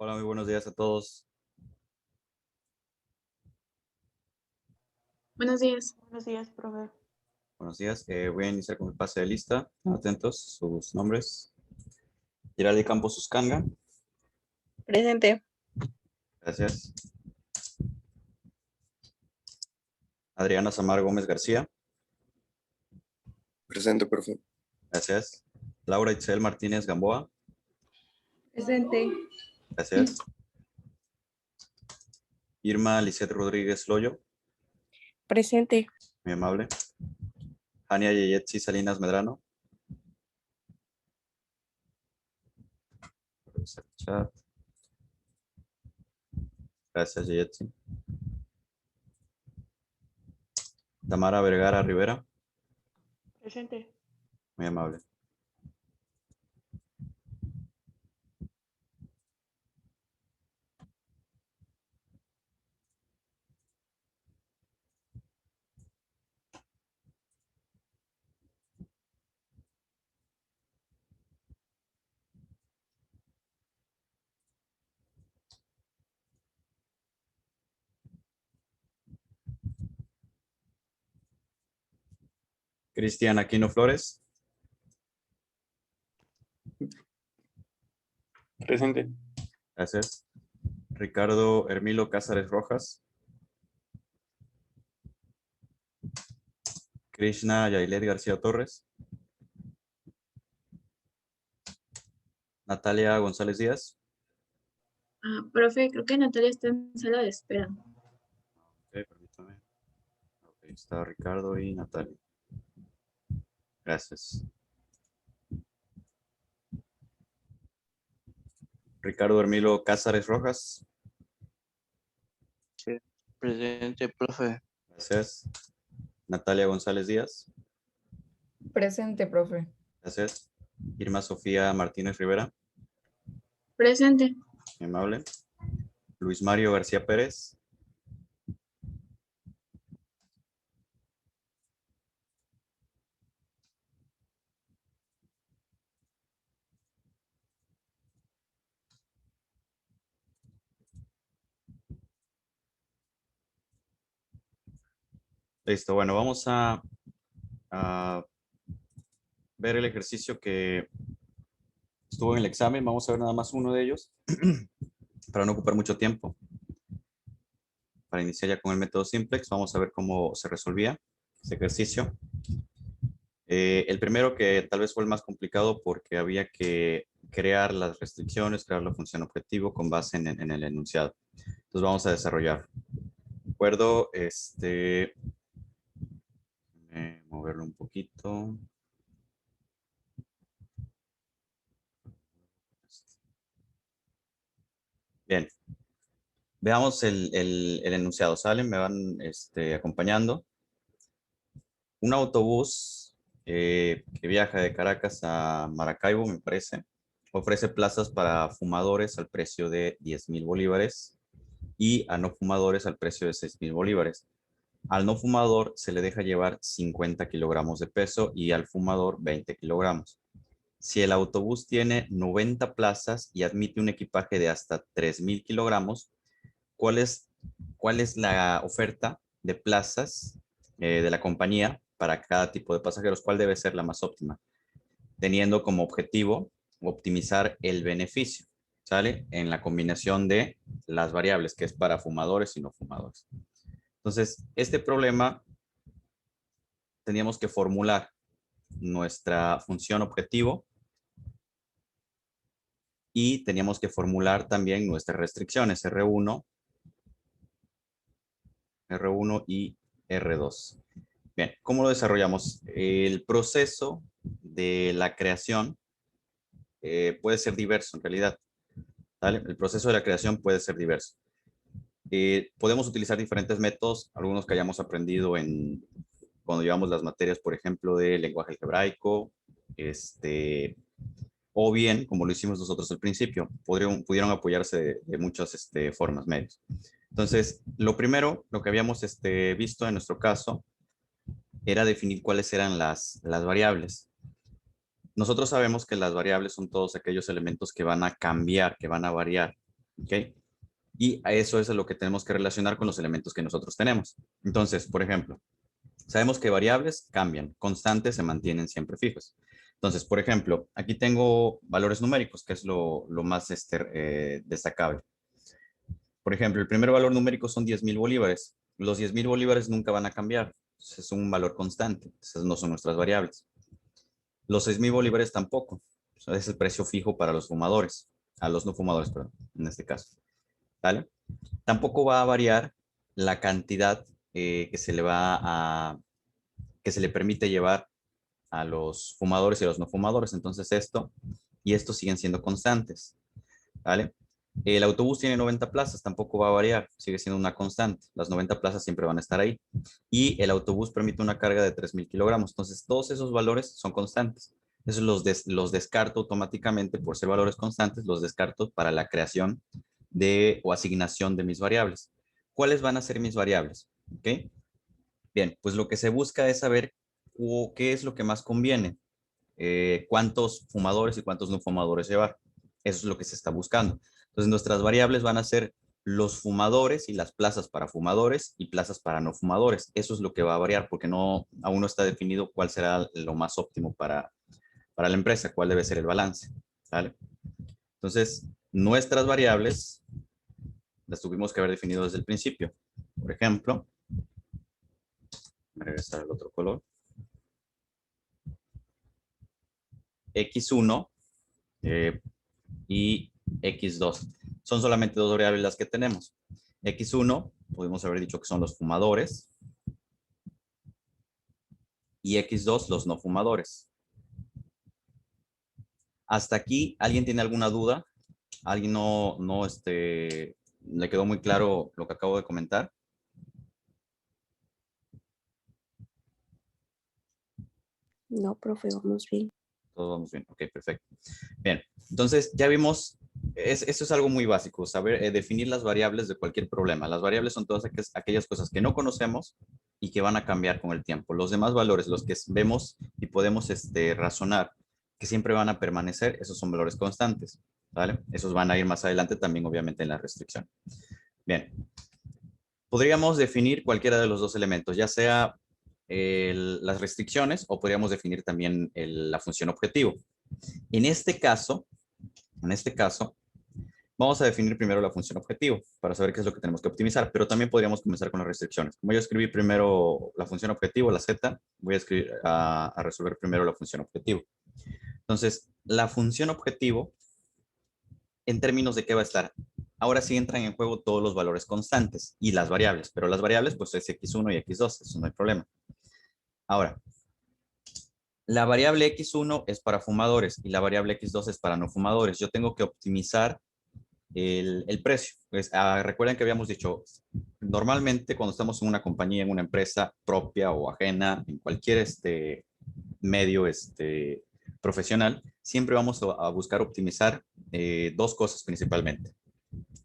Hola, muy buenos días a todos. Buenos días. Buenos días, profe. Buenos días. Voy a iniciar con el pase de lista. Atentos, sus nombres. Geraldi Campos Uscanga. Presente. Gracias. Adriana Samar Gómez García. Presente, profe. Gracias. Laura Itzel Martínez Gamboa. Presente. Gracias. Irma Lisette Rodríguez Loyo. Presente. Muy amable. Jania Yeyetsi Salinas Medrano. Revisar el chat. Gracias, Yeyetsi. Tamara Vergara Rivera. Presente. Muy amable. Cristian Aquino Flores. Presente. Gracias. Ricardo Hermilo Cázares Rojas. Krishna Yailet García Torres. Natalia González Díaz. Profe, creo que Natalia está en sala de espera. Ok, permítame. Ok, está Ricardo y Natalia. Gracias. Ricardo Hermilo Cázares Rojas. Presente, profe. Gracias. Natalia González Díaz. Presente, profe. Gracias. Irma Sofía Martínez Rivera. Presente. Muy amable. Luis Mario García Pérez. Listo, bueno, vamos a ver el ejercicio que estuvo en el examen. Vamos a ver nada más uno de ellos para no ocupar mucho tiempo. Para iniciar ya con el método simplex, vamos a ver cómo se resolvía este ejercicio. El primero que tal vez fue el más complicado porque había que crear las restricciones, crear la función objetivo con base en el enunciado. Entonces vamos a desarrollar. ¿De acuerdo? Moverlo un poquito. Bien. Veamos el enunciado. ¿Salen? Me van acompañando. Un autobús que viaja de Caracas a Maracaibo, me parece, ofrece plazas para fumadores al precio de 10,000 bolívares y a no fumadores al precio de 6,000 bolívares. Al no fumador se le deja llevar 50 kilogramos de peso y al fumador 20 kilogramos. Si el autobús tiene 90 plazas y admite un equipaje de hasta 3,000 kilogramos, ¿cuál es la oferta de plazas de la compañía para cada tipo de pasajeros? ¿Cuál debe ser la más óptima? Teniendo como objetivo optimizar el beneficio, ¿sale? En la combinación de las variables, que es para fumadores y no fumadores. Entonces, este problema teníamos que formular nuestra función objetivo y teníamos que formular también nuestras restricciones R1 y R2. Bien, ¿cómo lo desarrollamos? El proceso de la creación puede ser diverso en realidad. ¿Vale? El proceso de la creación puede ser diverso. Podemos utilizar diferentes métodos, algunos que hayamos aprendido cuando llevamos las materias, por ejemplo, de lenguaje algebraico, o bien, como lo hicimos nosotros al principio, pudieron apoyarse de muchas formas, medios. Entonces, lo primero, lo que habíamos visto en nuestro caso, era definir cuáles eran las variables. Nosotros sabemos que las variables son todos aquellos elementos que van a cambiar, que van a variar ¿Ok? Y a eso es lo que tenemos que relacionar con los elementos que nosotros tenemos. Entonces, por ejemplo, sabemos que variables cambian, constantes se mantienen siempre fijos. Entonces, por ejemplo, aquí tengo valores numéricos, que es lo más destacable. Por ejemplo, el primer valor numérico son 10,000 bolívares. Los 10,000 bolívares nunca van a cambiar. Es un valor constante. Esas no son nuestras variables. Los 6,000 bolívares tampoco. Es el precio fijo para los fumadores. A los no fumadores, perdón, en este caso. ¿Vale? Tampoco va a variar la cantidad que se le permite llevar a los fumadores y a los no fumadores. Entonces esto y esto siguen siendo constantes. ¿Vale? El autobús tiene 90 plazas, tampoco va a variar, sigue siendo una constante. Las 90 plazas siempre van a estar ahí. Y el autobús permite una carga de 3,000 kilogramos. Entonces, todos esos valores son constantes. Esos los descarto automáticamente por ser valores constantes, los descarto para la creación o asignación de mis variables. ¿Cuáles van a ser mis variables? ¿Ok? Bien, pues lo que se busca es saber qué es lo que más conviene. Cuántos fumadores y cuántos no fumadores llevar. Eso es lo que se está buscando. Entonces, nuestras variables van a ser los fumadores y las plazas para fumadores y plazas para no fumadores. Eso es lo que va a variar porque aún no está definido cuál será lo más óptimo para la empresa, cuál debe ser el balance. ¿Vale? Entonces, nuestras variables las tuvimos que haber definido desde el principio. Por ejemplo, voy a regresar al otro color. X1 y X2. Son solamente dos variables las que tenemos. X1, pudimos haber dicho que son los fumadores. Y X2, los no fumadores. Hasta aquí, ¿alguien tiene alguna duda? ¿Alguien le quedó muy claro lo que acabo de comentar? No, profe, vamos bien. Todos vamos bien. Ok, perfecto. Bien, entonces ya vimos, eso es algo muy básico, saber definir las variables de cualquier problema. Las variables son todas aquellas cosas que no conocemos y que van a cambiar con el tiempo. Los demás valores, los que vemos y podemos razonar que siempre van a permanecer, esos son valores constantes, ¿vale? Esos van a ir más adelante también, obviamente, en la restricción. Bien. Podríamos definir cualquiera de los dos elementos, ya sea las restricciones o podríamos definir también la función objetivo. En este caso, vamos a definir primero la función objetivo para saber qué es lo que tenemos que optimizar, pero también podríamos comenzar con las restricciones. Como yo escribí primero la función objetivo, la Z, voy a resolver primero la función objetivo. Entonces, la función objetivo, ¿en términos de qué va a estar? Ahora sí entran en juego todos los valores constantes y las variables, pero las variables pues es X1 y X2, eso no hay problema. Ahora, la variable X1 es para fumadores y la variable X2 es para no fumadores. Yo tengo que optimizar el precio. Pues, recuerden que habíamos dicho, normalmente cuando estamos en una compañía, en una empresa propia o ajena, en cualquier medio profesional, siempre vamos a buscar optimizar dos cosas principalmente.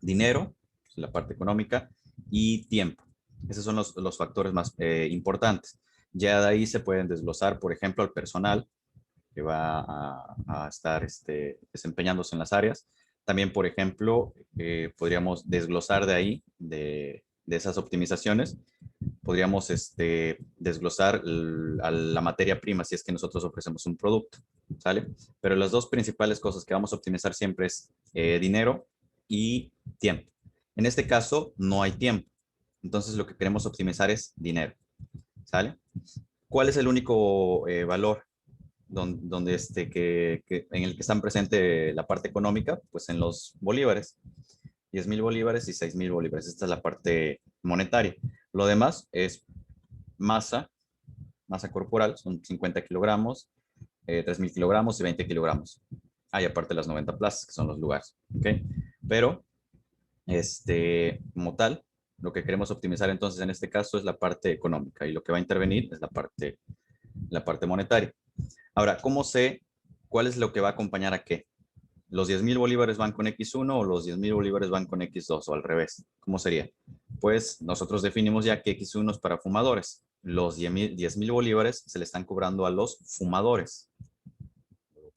Dinero, la parte económica, y tiempo. Esos son los factores más importantes. Ya de ahí se pueden desglosar, por ejemplo, al personal que va a estar desempeñándose en las áreas. También, por ejemplo, podríamos desglosar de ahí, de esas optimizaciones, podríamos desglosar a la materia prima si es que nosotros ofrecemos un producto, ¿sale? Pero las dos principales cosas que vamos a optimizar siempre es dinero y tiempo. En este caso, no hay tiempo. Entonces, lo que queremos optimizar es dinero, ¿sale? ¿Cuál es el único valor donde en el que están presente la parte económica? Pues en los bolívares, 10,000 bolívares y 6,000 bolívares. Esta es la parte monetaria. Lo demás es masa corporal, son 50 kilogramos, 3,000 kilogramos y 20 kilogramos. Hay aparte las 90 plazas, que son los lugares, ¿ok? Pero, como tal, lo que queremos optimizar entonces en este caso es la parte económica y lo que va a intervenir es la parte monetaria. Ahora, ¿cómo sé cuál es lo que va a acompañar a qué? ¿Los 10,000 bolívares van con X1 o los 10,000 bolívares van con X2 o al revés? ¿Cómo sería? Pues nosotros definimos ya que X1 es para fumadores. Los 10,000 bolívares se le están cobrando a los fumadores.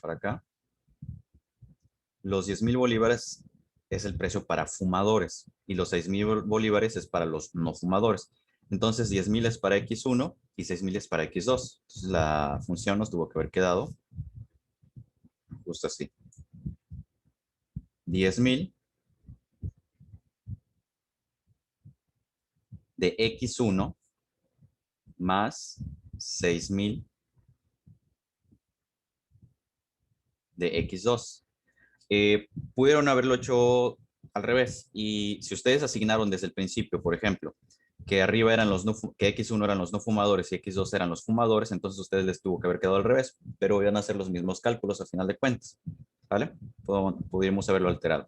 Para acá. Los 10,000 bolívares es el precio para fumadores y los 6,000 bolívares es para los no fumadores. Entonces 10,000 es para X1 y 6,000 es para X2. Entonces la función nos tuvo que haber quedado justo así. 10,000 de X1 más 6,000 de X2. Pudieron haberlo hecho al revés. Y si ustedes asignaron desde el principio, por ejemplo, que arriba eran los que X1 eran los no fumadores y X2 eran los fumadores, entonces ustedes les tuvo que haber quedado al revés, pero iban a hacer los mismos cálculos a final de cuentas. ¿Vale? Pudimos haberlo alterado.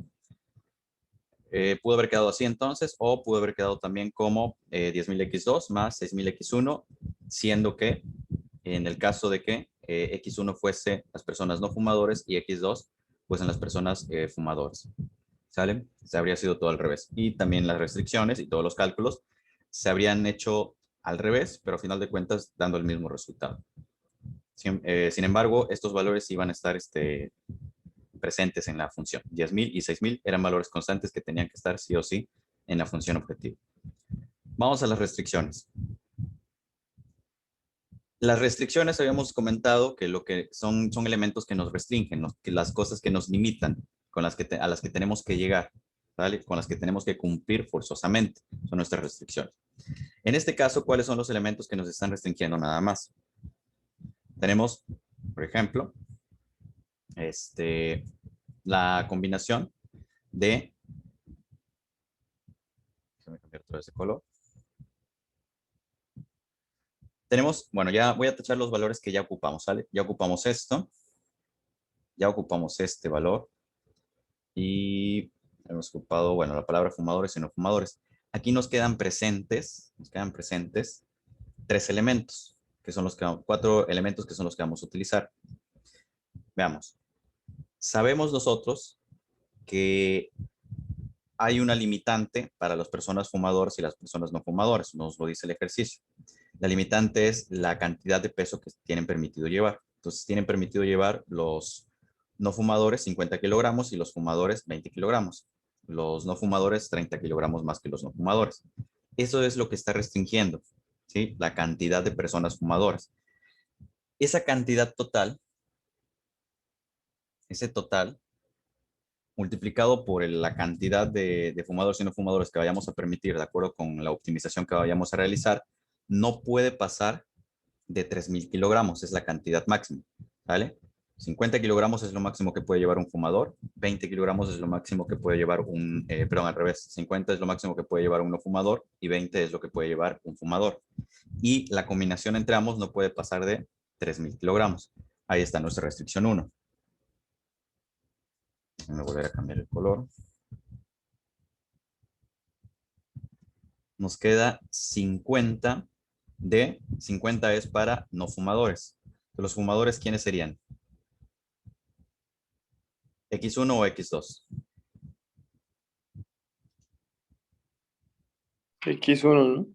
Pudo haber quedado así entonces, o pudo haber quedado también como 10,000 X2 más 6,000 X1, siendo que en el caso de que X1 fuese las personas no fumadores y X2 fuesen las personas fumadores. ¿Sale? Se habría sido todo al revés. Y también las restricciones y todos los cálculos se habrían hecho al revés, pero a final de cuentas dando el mismo resultado. Sin embargo, estos valores iban a estar presentes en la función. 10,000 y 6,000 eran valores constantes que tenían que estar sí o sí en la función objetivo. Vamos a las restricciones. Las restricciones habíamos comentado que lo que son elementos que nos restringen, que las cosas que nos limitan, a las que tenemos que llegar, ¿vale? Con las que tenemos que cumplir forzosamente, son nuestras restricciones. En este caso, ¿cuáles son los elementos que nos están restringiendo nada más? Tenemos, por ejemplo, la combinación de, déjame cambiar todo ese color. Tenemos, bueno, ya voy a tachar los valores que ya ocupamos, ¿sale? Ya ocupamos esto, ya ocupamos este valor y hemos ocupado, bueno, la palabra fumadores y no fumadores. Aquí nos quedan presentes 3 elementos, que son 4 elementos que son los que vamos a utilizar. Veamos. Sabemos nosotros que hay una limitante para las personas fumadoras y las personas no fumadoras, nos lo dice el ejercicio. La limitante es la cantidad de peso que tienen permitido llevar. Entonces, tienen permitido llevar los no fumadores 50 kilogramos y los fumadores 20 kilogramos. Los no fumadores 30 kilogramos más que los no fumadores. Eso es lo que está restringiendo, ¿sí? La cantidad de personas fumadoras. Esa cantidad total, ese total, multiplicado por la cantidad de fumadores y no fumadores que vayamos a permitir, de acuerdo con la optimización que vayamos a realizar, no puede pasar de 3,000 kilogramos, es la cantidad máxima, ¿vale? 50 kilogramos es lo máximo que puede llevar un fumador, 20 kilogramos es lo máximo que puede llevar perdón, al revés, 50 es lo máximo que puede llevar un no fumador y 20 es lo que puede llevar un fumador. Y la combinación entre ambos no puede pasar de 3,000 kilogramos. Ahí está nuestra restricción 1. Voy a volver a cambiar el color. Nos queda 50 es para no fumadores. Los fumadores, ¿quiénes serían? ¿X1 o X2? X1,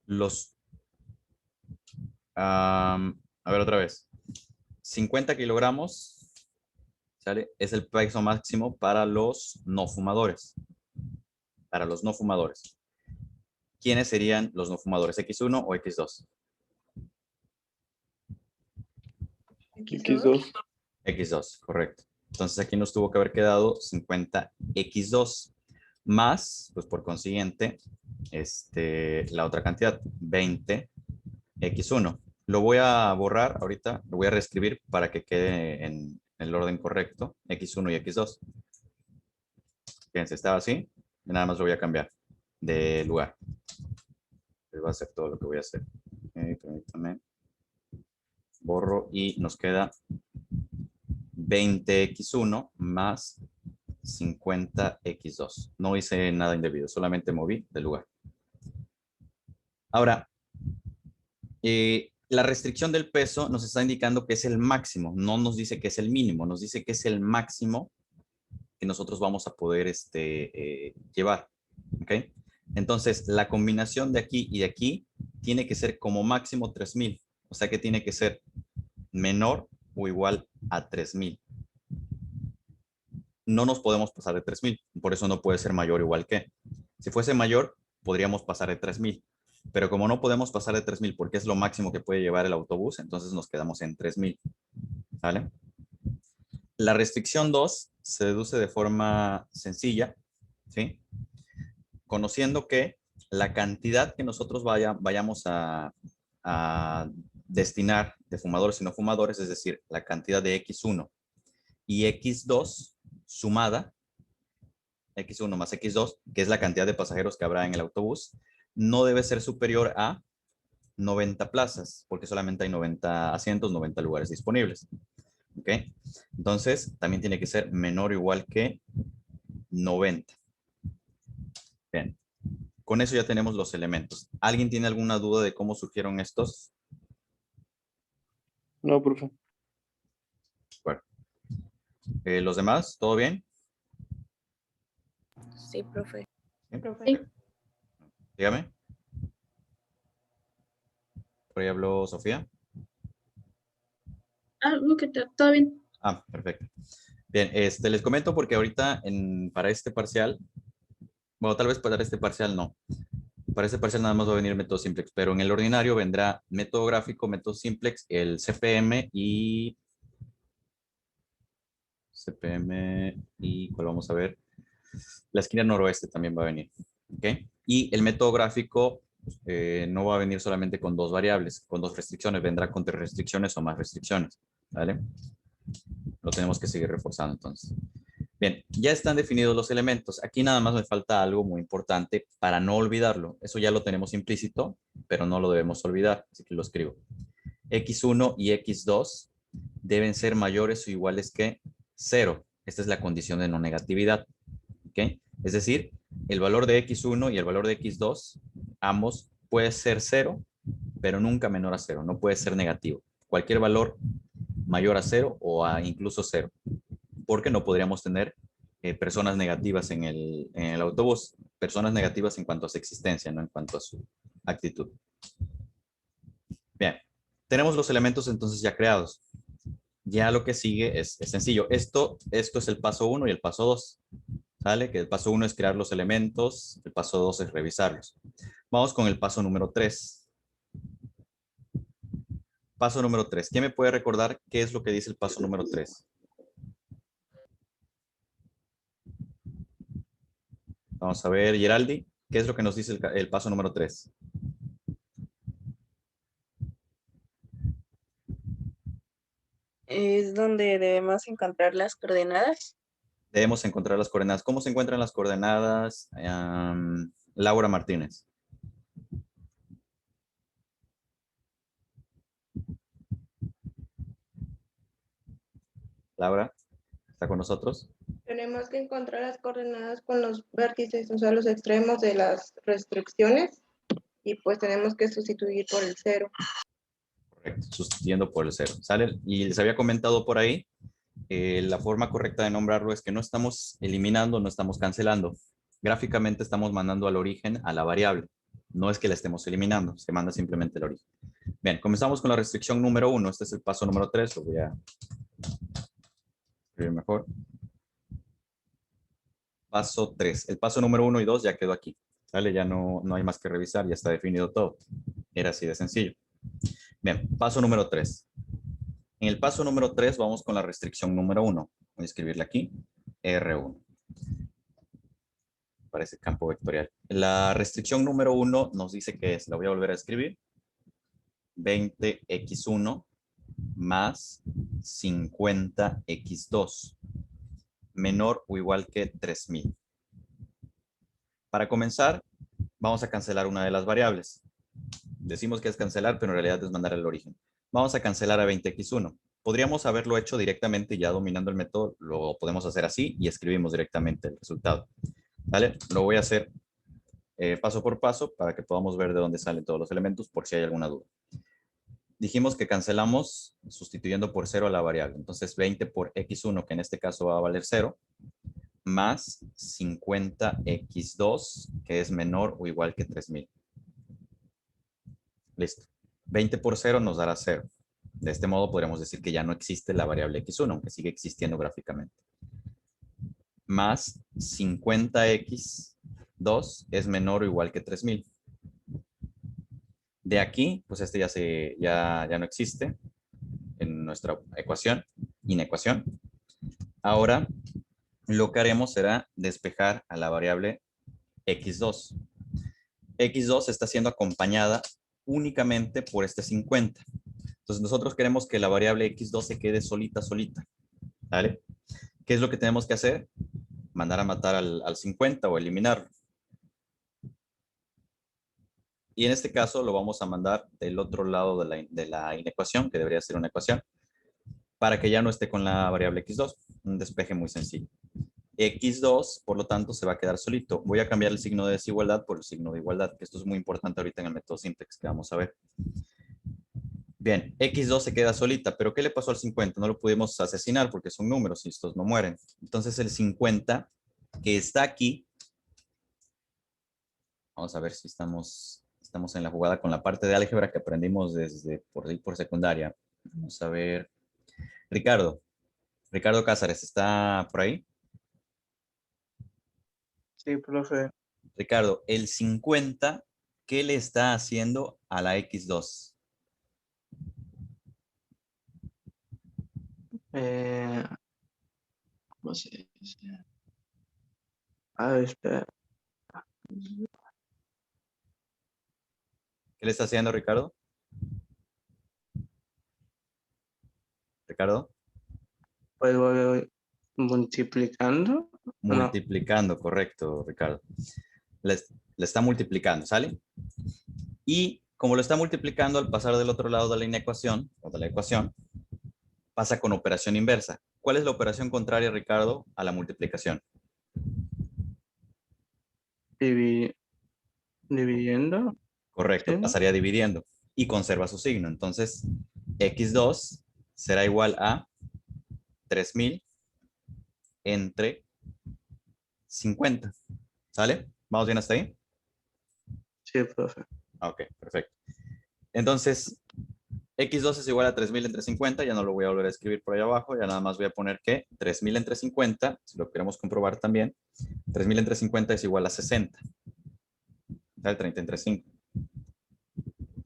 ¿no? A ver otra vez. 50 kilogramos, ¿sale? Es el peso máximo para los no fumadores. Para los no fumadores. ¿Quiénes serían los no fumadores? ¿X1 o X2? X2. X2, correcto. Entonces aquí nos tuvo que haber quedado 50 X2 más, pues por consiguiente, la otra cantidad, 20 X1. Lo voy a borrar ahorita, lo voy a reescribir para que quede en el orden correcto, X1 y X2. Fíjense, estaba así, y nada más lo voy a cambiar de lugar. Va a ser todo lo que voy a hacer. Permítame. Borro y nos queda 20X1 más 50X2. No hice nada indebido, solamente moví de lugar. Ahora, la restricción del peso nos está indicando que es el máximo, no nos dice que es el mínimo, nos dice que es el máximo que nosotros vamos a poder llevar. ¿Ok? Entonces, la combinación de aquí y de aquí tiene que ser como máximo 3,000. O sea que tiene que ser menor o igual a 3,000. no nos podemos pasar de 3000. Por eso no puede ser mayor o igual que. Si fuese mayor, podríamos pasar de 3000. Pero como no podemos pasar de 3000 porque es lo máximo que puede llevar el autobús, entonces nos quedamos en 3000. ¿Vale? La restricción 2 se deduce de forma sencilla, ¿sí? Conociendo que la cantidad que nosotros vayamos a destinar de fumadores y no fumadores, es decir, la cantidad de X1 y X2 sumada, X1 más X2, que es la cantidad de pasajeros que habrá en el autobús, no debe ser superior a 90 plazas, porque solamente hay 90 asientos, 90 lugares disponibles. ¿Ok? Entonces, también tiene que ser menor o igual que 90. Bien. Con eso ya tenemos los elementos. ¿Alguien tiene alguna duda de cómo surgieron estos? No, profe. Bueno. ¿Los demás? ¿Todo bien? Sí, profe. Profe. Sí. Dígame. Por ahí habló Sofía. No, todo bien. Ah, perfecto. Bien, les comento porque ahorita para este parcial, bueno, tal vez para este parcial no. Para este parcial nada más va a venir método simplex, pero en el ordinario vendrá método gráfico, método simplex, el CPM y ¿cuál vamos a ver? La esquina noroeste también va a venir. ¿Ok? Y el método gráfico no va a venir solamente con dos variables, con dos restricciones, vendrá con 3 restricciones o más restricciones. ¿Vale? Lo tenemos que seguir reforzando entonces. Bien, ya están definidos los elementos. Aquí nada más me falta algo muy importante para no olvidarlo. Eso ya lo tenemos implícito, pero no lo debemos olvidar, así que lo escribo. X1 y X2 deben ser mayores o iguales que 0. Esta es la condición de no negatividad. ¿Ok? Es decir, el valor de X1 y el valor de X2, ambos puede ser 0, pero nunca menor a 0. No puede ser negativo. Cualquier valor mayor a 0 o a incluso 0. Porque no podríamos tener personas negativas en el autobús. Personas negativas en cuanto a su existencia, no en cuanto a su actitud. Bien, tenemos los elementos entonces ya creados. Ya lo que sigue es sencillo. Esto es el paso 1 y el paso 2. ¿Sale? Que el paso 1 es crear los elementos, el paso 2 es revisarlos. Vamos con el paso número 3. Paso número 3. ¿Quién me puede recordar qué es lo que dice el paso número 3? Vamos a ver, Geraldi, ¿qué es lo que nos dice el paso número 3? Es donde debemos encontrar las coordenadas. Debemos encontrar las coordenadas. ¿Cómo se encuentran las coordenadas? Laura Martínez. Laura, ¿está con nosotros? Tenemos que encontrar las coordenadas con los vértices, o sea, los extremos de las restricciones, y pues tenemos que sustituir por el 0. Correcto, sustituyendo por el 0. ¿Sale? Y les había comentado por ahí, la forma correcta de nombrarlo es que no estamos eliminando, no estamos cancelando. Gráficamente estamos mandando al origen a la variable. No es que la estemos eliminando, se manda simplemente el origen. Bien, comenzamos con la restricción número 1. Este es el paso número 3. Lo voy a escribir mejor. Paso 3. El paso número 1 y 2 ya quedó aquí. ¿Sale? Ya no hay más que revisar, ya está definido todo. Era así de sencillo. Bien, paso número 3. En el paso número 3 vamos con la restricción número 1. Voy a escribirla aquí, R1. Parece campo vectorial. La restricción número 1 nos dice que es, la voy a volver a escribir, 20x1 más 50x2 menor o igual que 3000. Para comenzar, vamos a cancelar una de las variables. Decimos que es cancelar, pero en realidad es mandar el origen. Vamos a cancelar a 20x1. Podríamos haberlo hecho directamente ya dominando el método. Lo podemos hacer así y escribimos directamente el resultado. ¿Vale? Lo voy a hacer paso por paso para que podamos ver de dónde salen todos los elementos por si hay alguna duda. Dijimos que cancelamos sustituyendo por 0 a la variable. Entonces 20 por x1, que en este caso va a valer 0, más 50x2, que es menor o igual que 3000. Listo. 20 por 0 nos dará 0. De este modo podríamos decir que ya no existe la variable x1, aunque sigue existiendo gráficamente. más 50x2 es menor o igual que 3000. De aquí, pues este ya no existe en nuestra ecuación, inecuación. Ahora, lo que haremos será despejar a la variable x2. x2 está siendo acompañada únicamente por este 50. Entonces, nosotros queremos que la variable x2 se quede solita. ¿Vale? ¿Qué es lo que tenemos que hacer? Mandar a matar al 50 o eliminarlo. Y en este caso lo vamos a mandar del otro lado de la inecuación, que debería ser una ecuación, para que ya no esté con la variable x2. Un despeje muy sencillo. x2, por lo tanto, se va a quedar solito. Voy a cambiar el signo de desigualdad por el signo de igualdad, que esto es muy importante ahorita en el método simplex que vamos a ver. Bien, x2 se queda solita, pero ¿qué le pasó al 50? No lo pudimos asesinar porque son números y estos no mueren. Entonces el 50 que está aquí, vamos a ver si estamos en la jugada con la parte de álgebra que aprendimos desde por secundaria. Vamos a ver. Ricardo Cázares, ¿está por ahí? Sí, profe. Ricardo, el 50, ¿qué le está haciendo a la x2? ¿Cómo se dice? Ah, espera. ¿Qué le está haciendo, Ricardo? Ricardo. Pues voy multiplicando. No, Multiplicando, correcto, Ricardo. Le está multiplicando, ¿sale? Y como lo está multiplicando, al pasar del otro lado de la inecuación, o de la ecuación, pasa con operación inversa. ¿Cuál es la operación contraria, Ricardo, a la multiplicación? dividiendo. Correcto, ¿Sí? pasaría dividiendo y conserva su signo. Entonces, x2 será igual a 3000 entre 50. ¿Sale? ¿Vamos bien hasta ahí? Sí, profe. Ok, perfecto. Entonces, x2 es igual a 3000 entre 50, ya no lo voy a volver a escribir por ahí abajo, ya nada más voy a poner que 3000 entre 50, si lo queremos comprobar también, 3000 entre 50 es igual a 60. ¿Sale? 30 entre 5.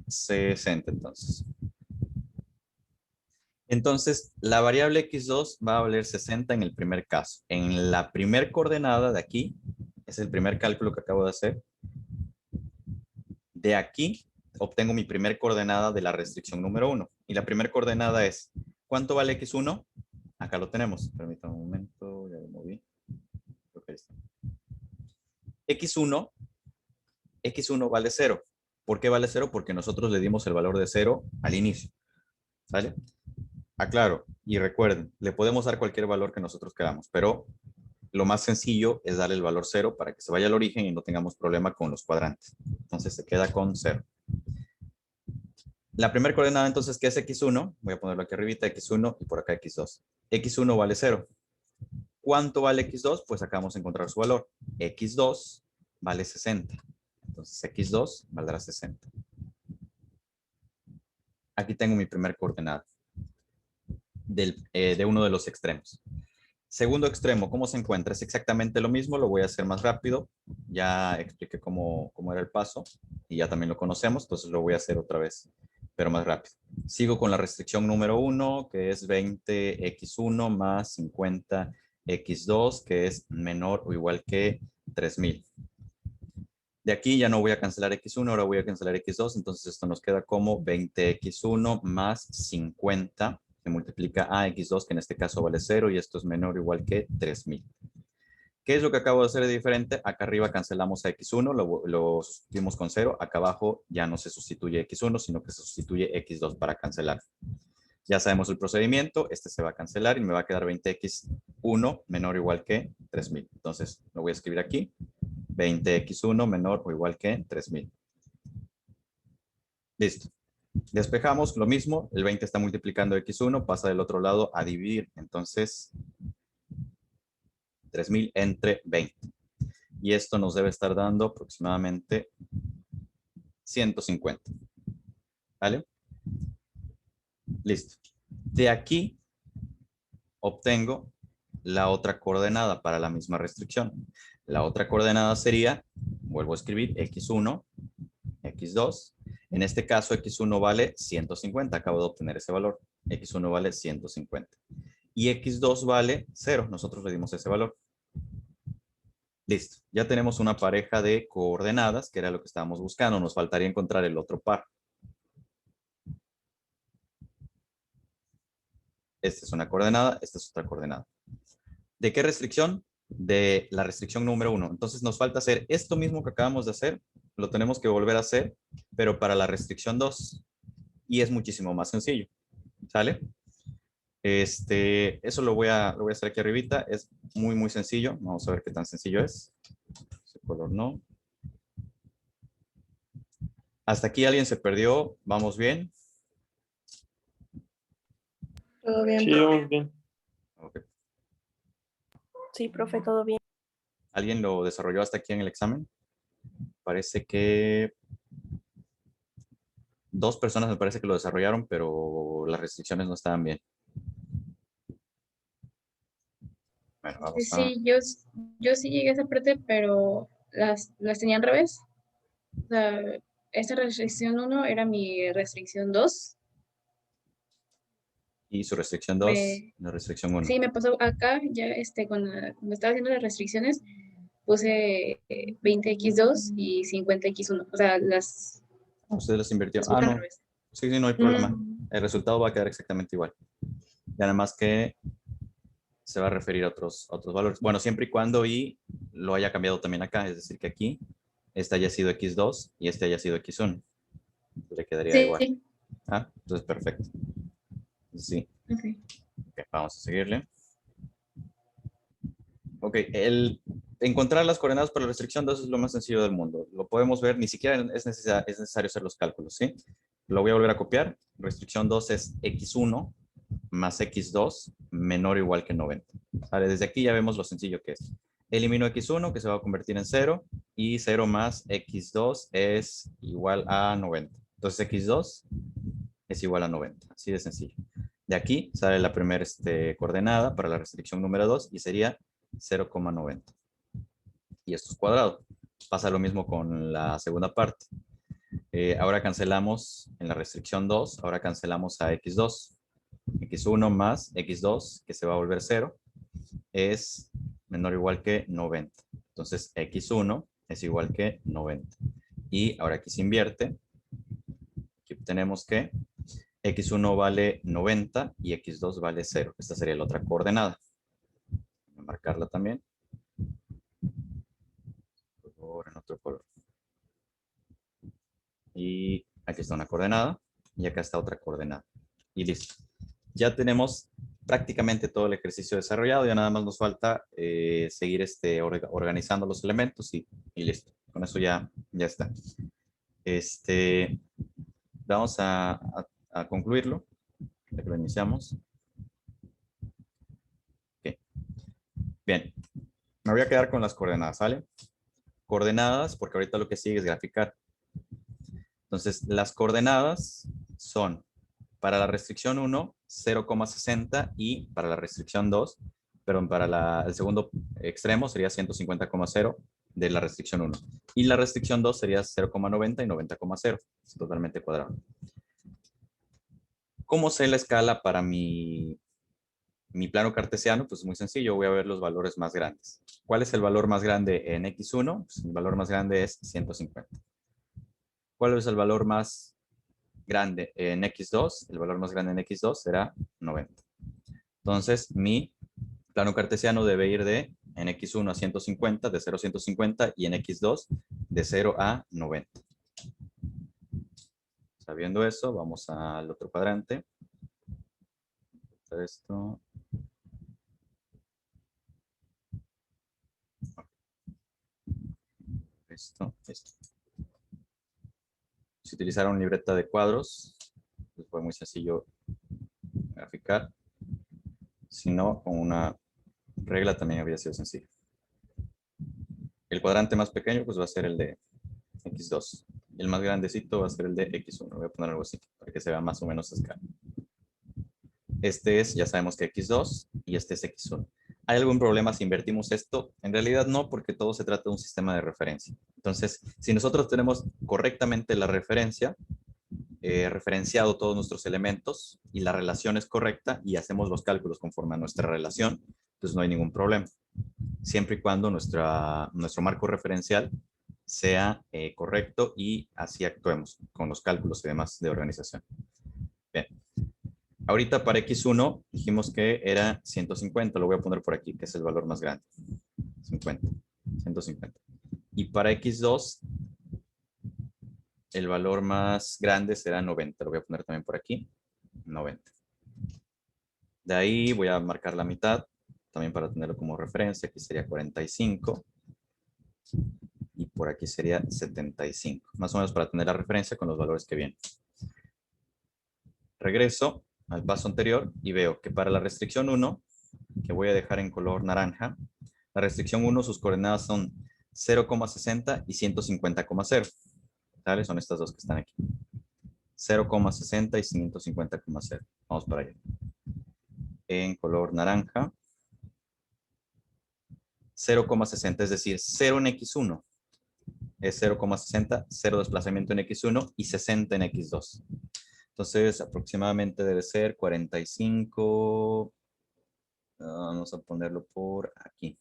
60 entonces. Entonces, la variable x2 va a valer 60 en el primer caso. En la primer coordenada de aquí, es el primer cálculo que acabo de hacer. De aquí obtengo mi primer coordenada de la restricción número 1. Y la primera coordenada es, ¿cuánto vale x1? Acá lo tenemos. Permítame un momento, ya lo moví. Creo que ahí está. x1 vale 0. ¿Por qué vale 0? Porque nosotros le dimos el valor de 0 al inicio. ¿Sale? Aclaro y recuerden, le podemos dar cualquier valor que nosotros queramos, pero lo más sencillo es darle el valor 0 para que se vaya al origen y no tengamos problema con los cuadrantes. Entonces se queda con 0. La primera coordenada entonces, que es x1, voy a ponerlo aquí arribita, x1 y por acá x2. x1 vale 0. ¿Cuánto vale x2? Pues acá vamos a encontrar su valor. x2 vale 60. Entonces x2 valdrá 60. Aquí tengo mi primer coordenada de uno de los extremos. Segundo extremo, ¿cómo se encuentra? Es exactamente lo mismo, lo voy a hacer más rápido. Ya expliqué cómo era el paso y ya también lo conocemos, entonces lo voy a hacer otra vez, pero más rápido. Sigo con la restricción número 1, que es 20x1 más 50x2, que es menor o igual que 3000. De aquí ya no voy a cancelar x1, ahora voy a cancelar x2, entonces esto nos queda como 20x1 más 50, que multiplica a x2, que en este caso vale 0, y esto es menor o igual que 3000. ¿Qué es lo que acabo de hacer de diferente? Acá arriba cancelamos a x1, lo sustituimos con 0. Acá abajo ya no se sustituye x1, sino que se sustituye x2 para cancelar. Ya sabemos el procedimiento, este se va a cancelar y me va a quedar 20x1 menor o igual que 3000. Entonces lo voy a escribir aquí. 20x1 menor o igual que 3000. Listo. Despejamos lo mismo. El 20 está multiplicando x1, pasa del otro lado a dividir. Entonces, 3000 entre 20. Y esto nos debe estar dando aproximadamente 150. ¿Vale? Listo. De aquí obtengo la otra coordenada para la misma restricción. La otra coordenada sería, vuelvo a escribir, x1, x2. En este caso, x1 vale 150. Acabo de obtener ese valor. X1 vale 150. Y x2 vale 0. Nosotros le dimos ese valor. Listo. Ya tenemos una pareja de coordenadas, que era lo que estábamos buscando. Nos faltaría encontrar el otro par. Esta es una coordenada, esta es otra coordenada. ¿De qué restricción? De la restricción número 1. Entonces nos falta hacer esto mismo que acabamos de hacer. Lo tenemos que volver a hacer, pero para la restricción 2. Y es muchísimo más sencillo. ¿Sale? Eso lo voy a hacer aquí arribita. Es muy, muy sencillo. Vamos a ver qué tan sencillo es. Ese color no. Hasta aquí alguien se perdió. ¿Vamos bien? Todo bien. Sí, vamos bien. Ok. Sí, profe, todo bien. ¿Alguien lo desarrolló hasta aquí en el examen? Parece que 2 personas me parece que lo desarrollaron, pero las restricciones no estaban bien. Bueno, vamos a... Sí, yo sí llegué a esa parte, pero las tenía al revés. O sea, esta restricción 1 era mi restricción 2. Y su restricción 2, Me, la restricción 1. sí, me pasó acá, ya cuando estaba haciendo las restricciones, puse 20x2 y 50x1. O sea, las Ustedes las invirtieron. puse al No. revés. Sí, sí, no hay problema. Mm, El resultado va a quedar exactamente igual. Ya nada más que se va a referir a otros valores. Bueno, siempre y cuando y lo haya cambiado también acá. Es decir, que aquí este haya sido x2 y este haya sido x1. Le quedaría igual. sí, Ah, entonces perfecto. Sí. ok. Ok, vamos a seguirle. Ok, el encontrar las coordenadas para la restricción 2 es lo más sencillo del mundo. Lo podemos ver, ni siquiera es necesario hacer los cálculos, ¿sí? Lo voy a volver a copiar. Restricción 2 es x1 más x2 menor o igual que 90. Vale, desde aquí ya vemos lo sencillo que es. Elimino x1 que se va a convertir en 0 y 0 más x2 es igual a 90. Entonces x2 es igual a 90. Así de sencillo. De aquí sale la primera coordenada para la restricción número 2 y sería 0,90. Y esto es cuadrado. Pasa lo mismo con la segunda parte. Ahora cancelamos en la restricción 2, ahora cancelamos a x2. x1 más x2, que se va a volver 0, es menor o igual que 90. Entonces x1 es igual que 90. Y ahora aquí se invierte. Aquí obtenemos que x1 vale 90 y x2 vale 0. Esta sería la otra coordenada. Voy a marcarla también. Por favor, en otro color. Y aquí está una coordenada y acá está otra coordenada. Y listo. Ya tenemos prácticamente todo el ejercicio desarrollado. Ya nada más nos falta seguir organizando los elementos y listo. Con eso ya está. Vamos a concluirlo. Ya que lo iniciamos. Okay. Bien. Me voy a quedar con las coordenadas, ¿vale? Coordenadas, porque ahorita lo que sigue es graficar. Entonces, las coordenadas son para la restricción 1, 0,60 y para la restricción 2, pero para el segundo extremo sería 150,0 de la restricción 1. Y la restricción 2 sería 0,90 y 90,0. Es totalmente cuadrado. ¿Cómo sé la escala para mi plano cartesiano? Pues es muy sencillo. Voy a ver los valores más grandes. ¿Cuál es el valor más grande en x1? Pues el valor más grande es 150. ¿Cuál es el valor más grande en x2? El valor más grande en x2 será 90. Entonces, mi plano cartesiano debe ir en x1 a 150, de 0 a 150, y en x2 de 0 a 90. Sabiendo eso, vamos al otro cuadrante. Esto. Esto. Si utilizaron libreta de cuadros, pues fue muy sencillo graficar. Si no, con una regla también habría sido sencillo. El cuadrante más pequeño pues va a ser el de x2. Y el más grandecito va a ser el de x1. Voy a poner algo así para que se vea más o menos a escala. Este es, ya sabemos que x2 y este es x1. ¿Hay algún problema si invertimos esto? En realidad no, porque todo se trata de un sistema de referencia. Entonces, si nosotros tenemos correctamente la referencia, referenciado todos nuestros elementos y la relación es correcta y hacemos los cálculos conforme a nuestra relación, pues no hay ningún problema. Siempre y cuando nuestro marco referencial sea correcto y así actuemos con los cálculos y demás de organización. Bien. Ahorita para X1 dijimos que era 150, lo voy a poner por aquí, que es el valor más grande. 150. Y para X2, el valor más grande será 90, lo voy a poner también por aquí, 90. De ahí voy a marcar la mitad, también para tenerlo como referencia, aquí sería 45. Y por aquí sería 75, más o menos para tener la referencia con los valores que vienen. Regreso al paso anterior y veo que para la restricción 1, que voy a dejar en color naranja, la restricción 1, sus coordenadas son 0,60 y 150,0. ¿Vale? Son estas dos que están aquí. 0,60 y 150,0. Vamos para allá. En color naranja. 0,60, es decir, 0 en X1. Es 0,60, 0 desplazamiento en X1 y 60 en X2. Entonces, aproximadamente debe ser 45. Vamos a ponerlo por aquí.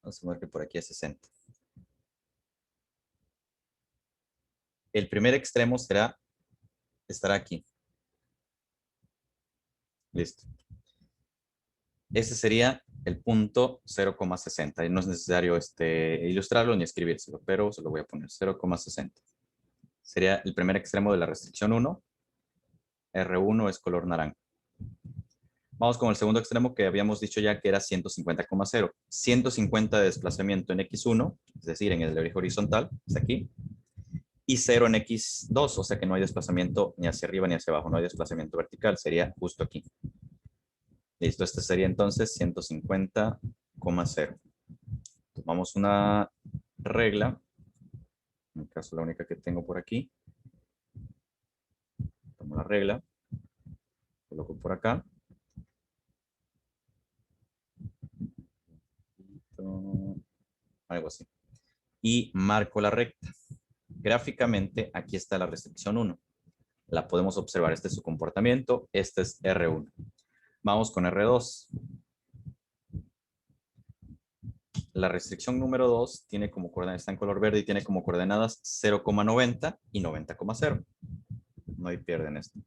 Vamos a poner que por aquí es 60. El primer extremo estará aquí. Listo. Ese sería el punto 0,60. Y no es necesario ilustrarlo ni escribírselo, pero se lo voy a poner 0,60. Sería el primer extremo de la restricción 1. R1 es color naranja. Vamos con el segundo extremo que habíamos dicho ya que era 150,0. 150 de desplazamiento en X1, es decir, en el eje horizontal, es aquí. Y 0 en X2, o sea que no hay desplazamiento ni hacia arriba ni hacia abajo, no hay desplazamiento vertical, sería justo aquí. Listo, este sería entonces 150,0. Tomamos una regla, en el caso la única que tengo por aquí. Tomo la regla, coloco por acá. Algo así. Y marco la recta. Gráficamente, aquí está la restricción 1. La podemos observar. Este es su comportamiento. Este es R1. Vamos con R2. La restricción número 2 tiene como coordenadas, está en color verde y tiene como coordenadas 0,90 y 90,0. No hay pierde en esto.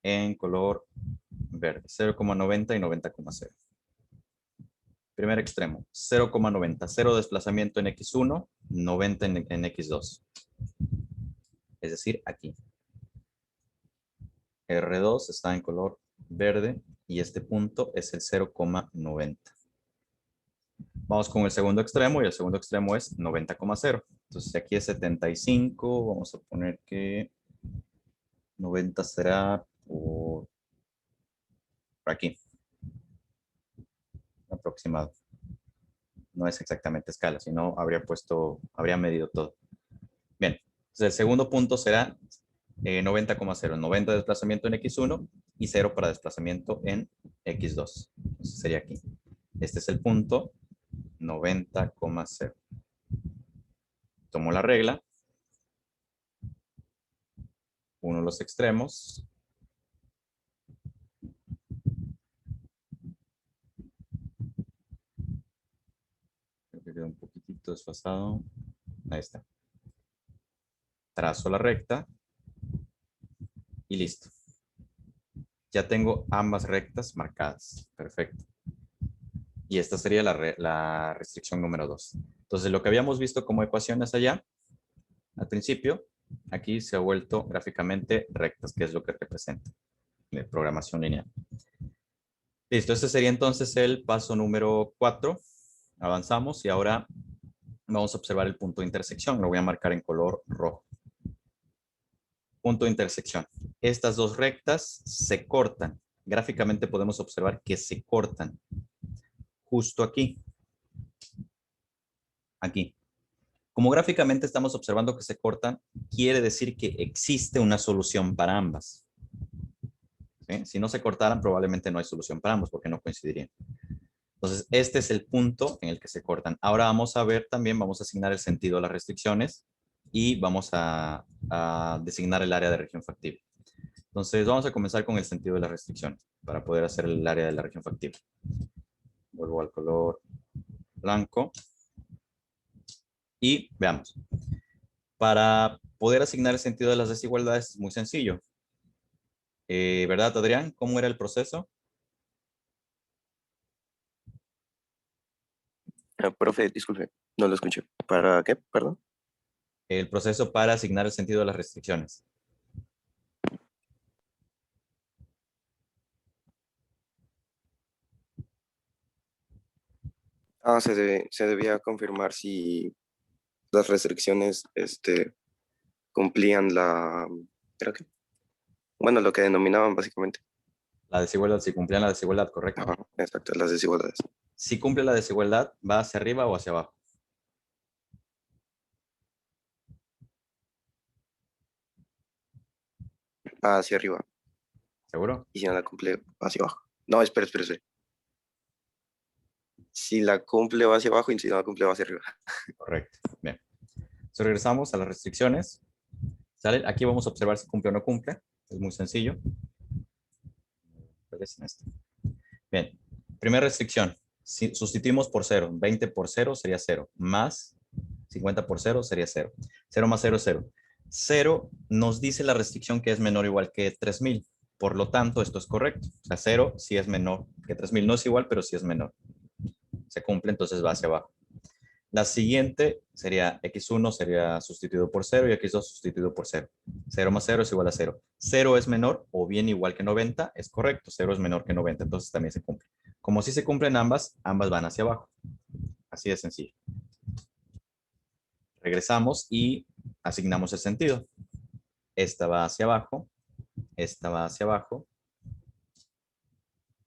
En color verde, 0,90 y 90,0. Primer extremo, 0,90. 0 desplazamiento en X1, 90 en X2. Es decir, aquí. R2 está en color verde y este punto es el 0,90. Vamos con el segundo extremo y el segundo extremo es 90,0. Entonces aquí es 75. Vamos a poner que 90 será por aquí. Aproximado. No es exactamente escala, sino habría medido todo. Bien, entonces el segundo punto será 90,0. 90 de desplazamiento en X1 y 0 para desplazamiento en X2. Entonces sería aquí. Este es el punto 90,0. Tomo la regla. Uno de los extremos. Creo que queda un poquitito desfasado. Ahí está. Trazo la recta. Y listo. Ya tengo ambas rectas marcadas. Perfecto. Y esta sería la restricción número 2. Entonces, lo que habíamos visto como ecuaciones allá, al principio, aquí se ha vuelto gráficamente rectas, que es lo que representa de programación lineal. Listo, este sería entonces el paso número 4. Avanzamos y ahora vamos a observar el punto de intersección. Lo voy a marcar en color rojo. Punto de intersección. Estas dos rectas se cortan. Gráficamente podemos observar que se cortan. Justo aquí. Aquí. Como gráficamente estamos observando que se cortan, quiere decir que existe una solución para ambas. ¿sí? Si no se cortaran, probablemente no hay solución para ambos porque no coincidirían. Entonces, este es el punto en el que se cortan. Ahora vamos a ver también, vamos a asignar el sentido a las restricciones y vamos a designar el área de región factible. Entonces, vamos a comenzar con el sentido de las restricciones para poder hacer el área de la región factible. Vuelvo al color blanco. Y veamos. Para poder asignar el sentido de las desigualdades es muy sencillo. ¿Verdad, Adrián? ¿Cómo era el proceso? Profe, disculpe, no lo escuché. ¿Para qué? Perdón. El proceso para asignar el sentido de las restricciones. Se debía confirmar si las restricciones cumplían creo que, bueno, lo que denominaban básicamente. La desigualdad, si cumplían la desigualdad, ¿correcto? Ajá, exacto, las desigualdades. Si cumple la desigualdad, ¿va hacia arriba o hacia abajo? Hacia arriba. ¿Seguro? Y si no la cumple, va hacia abajo. No, espera. Si la cumple, va hacia abajo y si no la cumple, va hacia arriba. Correcto. Bien. Entonces regresamos a las restricciones. ¿Sale? Aquí vamos a observar si cumple o no cumple. Es muy sencillo. Bien. Primera restricción. Si sustituimos por 0. 20 por 0 sería 0. Más 50 por 0 sería 0. 0 más 0 es 0. 0 nos dice la restricción que es menor o igual que 3000. Por lo tanto, esto es correcto. O sea, 0 sí es menor que 3000. No es igual, pero sí es menor. Se cumple, entonces va hacia abajo. La siguiente sería x1 sería sustituido por 0 y x2 sustituido por 0. 0 más 0 es igual a 0. 0 es menor o bien igual que 90, es correcto. 0 es menor que 90, entonces también se cumple. Como si se cumplen ambas van hacia abajo. Así de sencillo. Regresamos y asignamos el sentido. Esta va hacia abajo, esta va hacia abajo,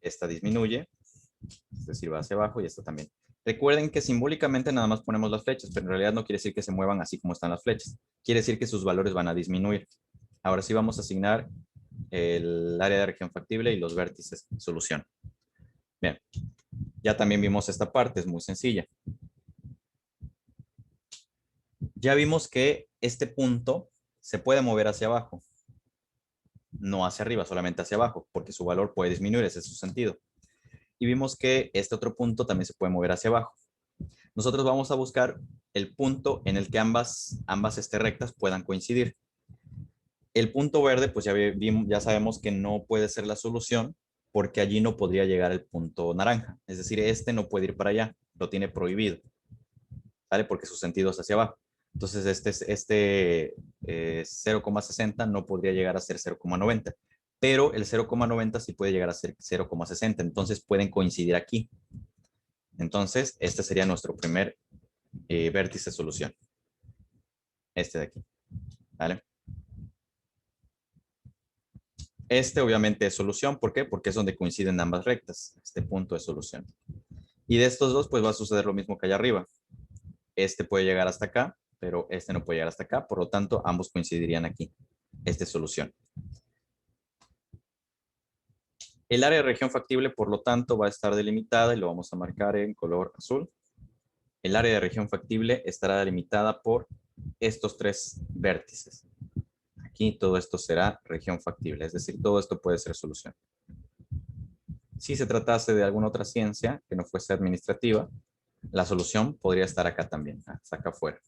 esta disminuye, es decir, va hacia abajo y esta también. Recuerden que simbólicamente nada más ponemos las flechas, pero en realidad no quiere decir que se muevan así como están las flechas. Quiere decir que sus valores van a disminuir. Ahora sí vamos a asignar el área de región factible y los vértices solución. Bien, ya también vimos esta parte, es muy sencilla. Ya vimos que este punto se puede mover hacia abajo, no hacia arriba, solamente hacia abajo, porque su valor puede disminuir, ese es su sentido. Y vimos que este otro punto también se puede mover hacia abajo. Nosotros vamos a buscar el punto en el que ambas rectas puedan coincidir. El punto verde, pues ya sabemos que no puede ser la solución porque allí no podría llegar el punto naranja. Es decir, este no puede ir para allá, lo tiene prohibido, ¿vale? Porque su sentido es hacia abajo. Entonces, este 0,60 no podría llegar a ser 0,90, pero el 0,90 sí puede llegar a ser 0,60, entonces pueden coincidir aquí. Entonces, este sería nuestro primer vértice solución. Este de aquí, ¿vale? Este obviamente es solución, ¿por qué? Porque es donde coinciden ambas rectas. Este punto es solución. Y de estos dos, pues va a suceder lo mismo que allá arriba. Este puede llegar hasta acá, pero este no puede llegar hasta acá, por lo tanto, ambos coincidirían aquí. Esta es solución. El área de región factible, por lo tanto, va a estar delimitada y lo vamos a marcar en color azul. El área de región factible estará delimitada por estos tres vértices. Aquí todo esto será región factible, es decir, todo esto puede ser solución. Si se tratase de alguna otra ciencia que no fuese administrativa, la solución podría estar acá también, hasta acá afuera.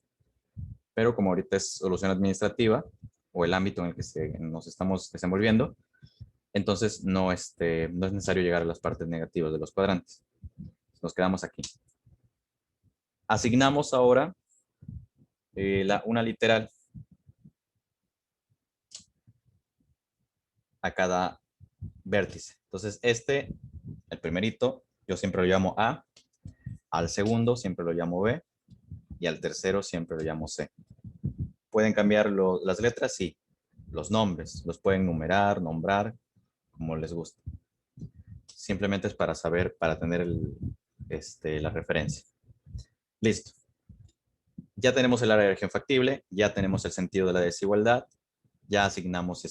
Pero como ahorita es solución administrativa, o el ámbito en el que nos estamos desenvolviendo, entonces no es necesario llegar a las partes negativas de los cuadrantes. Nos quedamos aquí. Asignamos ahora una literal a cada vértice. Entonces el primerito, yo siempre lo llamo A, al segundo siempre lo llamo B, y al tercero siempre lo llamo C. ¿Pueden cambiar las letras? Sí. Los nombres, los pueden numerar, nombrar, como les guste. Simplemente es para saber, para tener la referencia. Listo. Ya tenemos el área de región factible, ya tenemos el sentido de la desigualdad, ya asignamos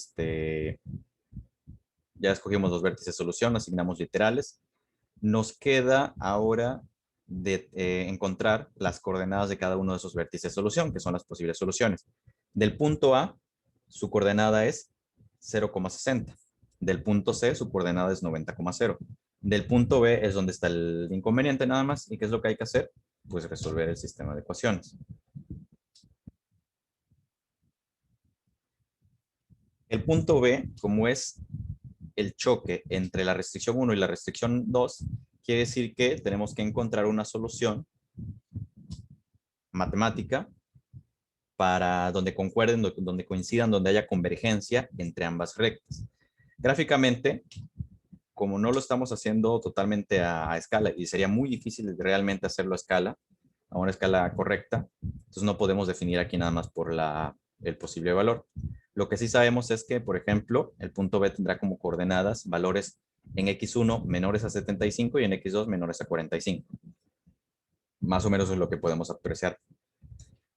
Ya escogimos los vértices solución, asignamos literales. Nos queda ahora de encontrar las coordenadas de cada uno de esos vértices solución, que son las posibles soluciones. Del punto A, su coordenada es 0,60. Del punto C, su coordenada es 90,0. Del punto B es donde está el inconveniente nada más. ¿Y qué es lo que hay que hacer? Pues resolver el sistema de ecuaciones. El punto B, como es el choque entre la restricción 1 y la restricción 2, quiere decir que tenemos que encontrar una solución matemática para donde concuerden, donde coincidan, donde haya convergencia entre ambas rectas. Gráficamente, como no lo estamos haciendo totalmente a escala, y sería muy difícil realmente hacerlo a escala, a una escala correcta, entonces no podemos definir aquí nada más por el posible valor. Lo que sí sabemos es que, por ejemplo, el punto B tendrá como coordenadas valores en x1 menores a 75 y en x2 menores a 45. Más o menos es lo que podemos apreciar.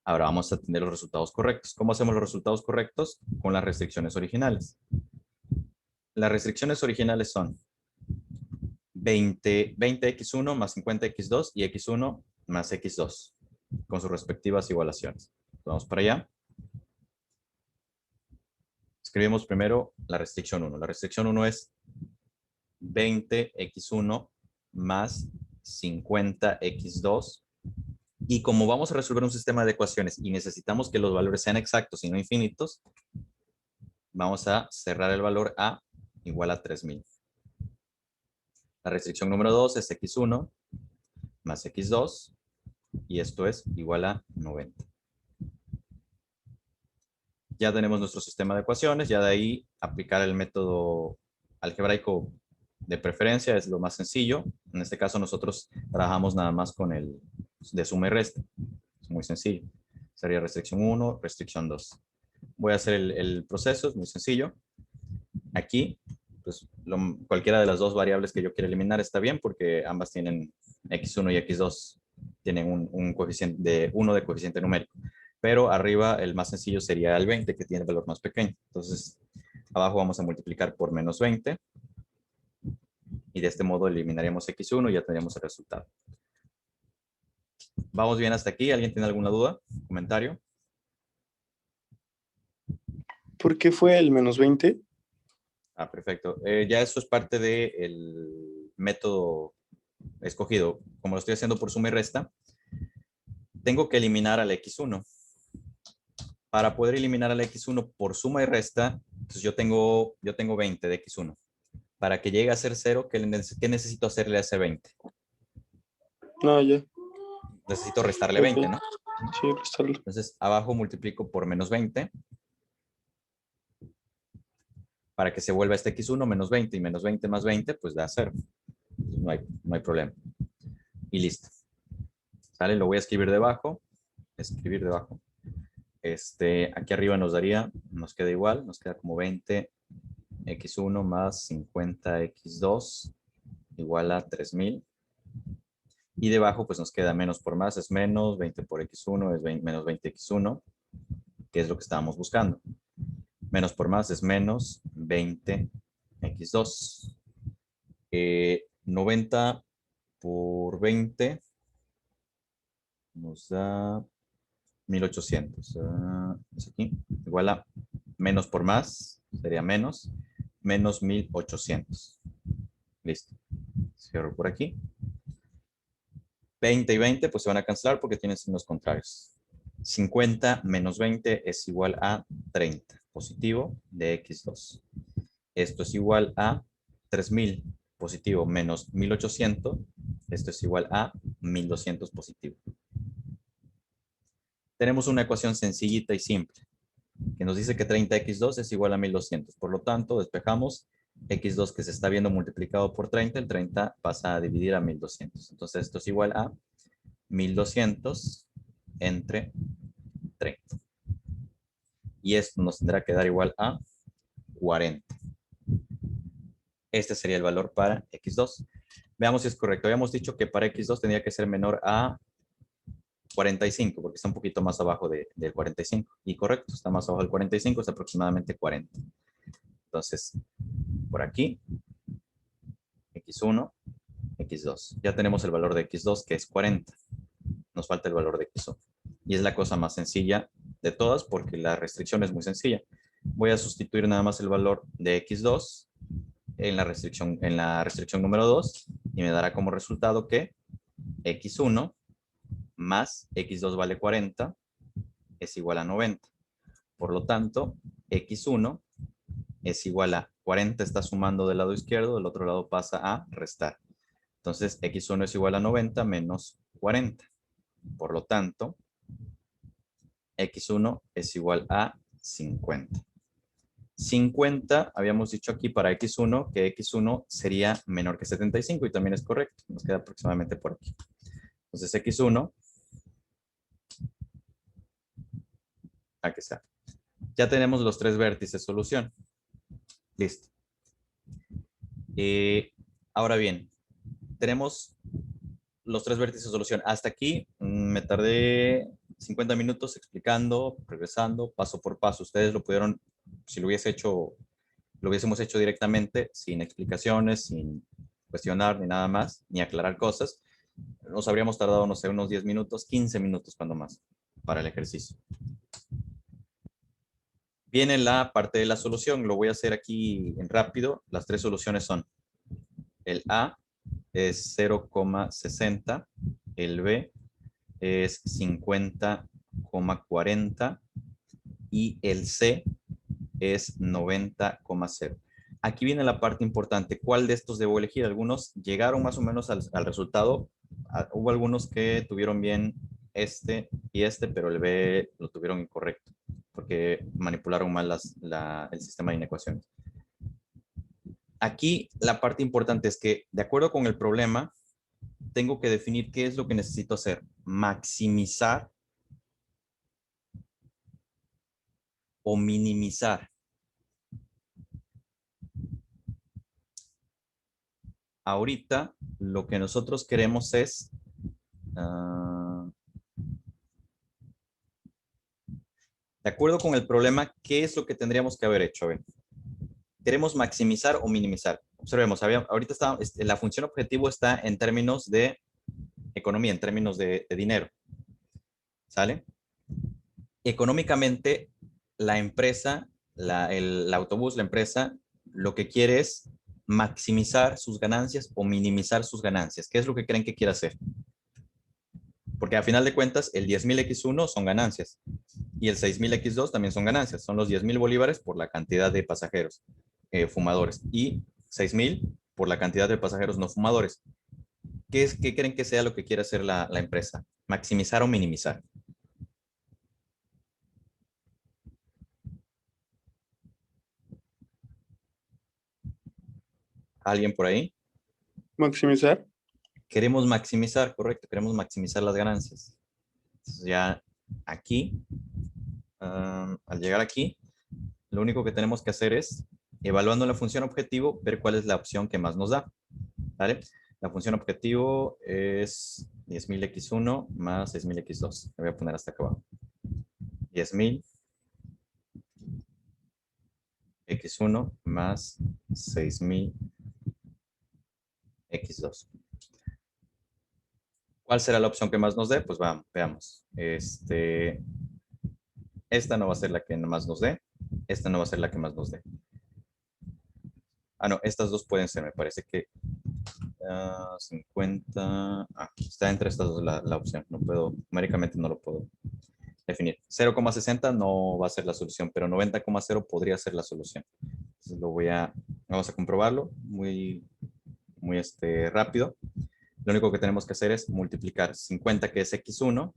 Ahora vamos a tener los resultados correctos. ¿Cómo hacemos los resultados correctos? Con las restricciones originales. Las restricciones originales son 20x1 más 50x2 y x1 más x2, con sus respectivas igualaciones. Vamos para allá. Escribimos primero la restricción 1. La restricción 1 es 20x1 más 50x2. Y como vamos a resolver un sistema de ecuaciones y necesitamos que los valores sean exactos y no infinitos, vamos a cerrar el valor a igual a 3000. La restricción número 2 es x1 más x2 y esto es igual a 90. Ya tenemos nuestro sistema de ecuaciones, ya de ahí aplicar el método algebraico de preferencia es lo más sencillo. En este caso nosotros trabajamos nada más con el de suma y resta. Es muy sencillo. Sería restricción 1, restricción 2. Voy a hacer el proceso, es muy sencillo. Aquí, pues cualquiera de las dos variables que yo quiera eliminar está bien porque ambas tienen x1 y x2 tienen un coeficiente de 1 de coeficiente numérico. Pero arriba el más sencillo sería el 20 que tiene el valor más pequeño. Entonces, abajo vamos a multiplicar por menos 20 y de este modo eliminaremos x1 y ya tendríamos el resultado. ¿Vamos bien hasta aquí? ¿Alguien tiene alguna duda? ¿Comentario? ¿Por qué fue el menos 20? Ah, perfecto. Ya eso es parte del método escogido. Como lo estoy haciendo por suma y resta, tengo que eliminar al x1. Para poder eliminar al x1 por suma y resta, pues yo tengo 20 de x1. Para que llegue a ser 0, ¿qué necesito hacerle a ese 20? No, ya. Necesito restarle Ok. 20, ¿no? Sí, restarlo. Entonces, abajo multiplico por menos 20. Para que se vuelva este x1 menos 20 y menos 20 más 20, pues da 0. No hay problema. Y listo. ¿Sale? Lo voy a escribir debajo. Escribir debajo. Aquí arriba nos queda igual, nos queda como 20 x1 más 50 x2 igual a 3000. Y debajo pues nos queda menos por más, es menos, 20 por x1 es menos 20 x1, que es lo que estábamos buscando. Menos por más es menos 20 x2. 90 por 20 nos da 1800. Es aquí. Igual a menos por más, sería menos 1800. Listo. Cierro por aquí. 20 y 20 pues se van a cancelar porque tienen signos contrarios. 50 menos 20 es igual a 30 positivo de x2. Esto es igual a 3000 positivo menos 1800. Esto es igual a 1200 positivo. Tenemos una ecuación sencillita y simple que nos dice que 30x2 es igual a 1200. Por lo tanto, despejamos x2 que se está viendo multiplicado por 30. El 30 pasa a dividir a 1200. Entonces, esto es igual a 1200 entre 30. Y esto nos tendrá que dar igual a 40. Este sería el valor para x2. Veamos si es correcto. Habíamos dicho que para x2 tendría que ser menor a 45, porque está un poquito más abajo del 45. Y correcto, está más abajo del 45, está aproximadamente 40. Entonces, por aquí, x1, x2. Ya tenemos el valor de x2 que es 40. Nos falta el valor de x1. Y es la cosa más sencilla de todas porque la restricción es muy sencilla. Voy a sustituir nada más el valor de x2 en la restricción número 2 y me dará como resultado que x1 más x2 vale 40 es igual a 90. Por lo tanto, x1 es igual a 40 está sumando del lado izquierdo, del otro lado pasa a restar. Entonces, x1 es igual a 90 menos 40. Por lo tanto, x1 es igual a 50. 50, habíamos dicho aquí para x1 que x1 sería menor que 75 y también es correcto. Nos queda aproximadamente por aquí. Entonces, x1, aquí está. Ya tenemos los 3 vértices solución. Listo. Ahora bien, tenemos los 3 vértices de solución. Hasta aquí me tardé 50 minutos explicando, regresando, paso por paso. Ustedes lo pudieron, si lo hubiésemos hecho directamente, sin explicaciones, sin cuestionar ni nada más, ni aclarar cosas, nos habríamos tardado, no sé, unos 10 minutos, 15 minutos cuando más, para el ejercicio. Viene la parte de la solución, lo voy a hacer aquí en rápido. Las 3 soluciones son el A es 0,60, el B es 50,40 y el C es 90,0. Aquí viene la parte importante. ¿Cuál de estos debo elegir? Algunos llegaron más o menos al resultado. Hubo algunos que tuvieron bien este y este, pero el B lo tuvieron incorrecto porque manipularon mal el sistema de inecuaciones. Aquí la parte importante es que, de acuerdo con el problema, tengo que definir qué es lo que necesito hacer. Maximizar o minimizar. Ahorita lo que nosotros queremos es de acuerdo con el problema, ¿qué es lo que tendríamos que haber hecho? A ver, ¿queremos maximizar o minimizar? Observemos, ahorita la función objetivo está en términos de economía, en términos de dinero. ¿Sale? Económicamente, la empresa, el autobús, la empresa, lo que quiere es maximizar sus ganancias o minimizar sus ganancias. ¿Qué es lo que creen que quiere hacer? Porque a final de cuentas, el 10,000 X1 son ganancias y el 6,000 X2 también son ganancias. Son los 10,000 bolívares por la cantidad de pasajeros fumadores y 6,000 por la cantidad de pasajeros no fumadores. ¿Qué creen que sea lo que quiere hacer la empresa? ¿Maximizar o minimizar? ¿Alguien por ahí? Maximizar. Queremos maximizar, correcto, queremos maximizar las ganancias. Entonces ya aquí, al llegar aquí, lo único que tenemos que hacer es, evaluando la función objetivo, ver cuál es la opción que más nos da. ¿Vale? La función objetivo es 10,000 X1 más 6,000 X2. Le voy a poner hasta acá abajo. 10,000 X1 más 6,000 X2. ¿Cuál será la opción que más nos dé? Pues veamos. Esta no va a ser la que más nos dé. Esta no va a ser la que más nos dé. No, estas dos pueden ser, me parece que 50. Está entre estas dos la opción. No puedo, numéricamente no lo puedo definir. 0,60 no va a ser la solución, pero 90,0 podría ser la solución. Entonces vamos a comprobarlo muy rápido. Lo único que tenemos que hacer es multiplicar 50 que es X1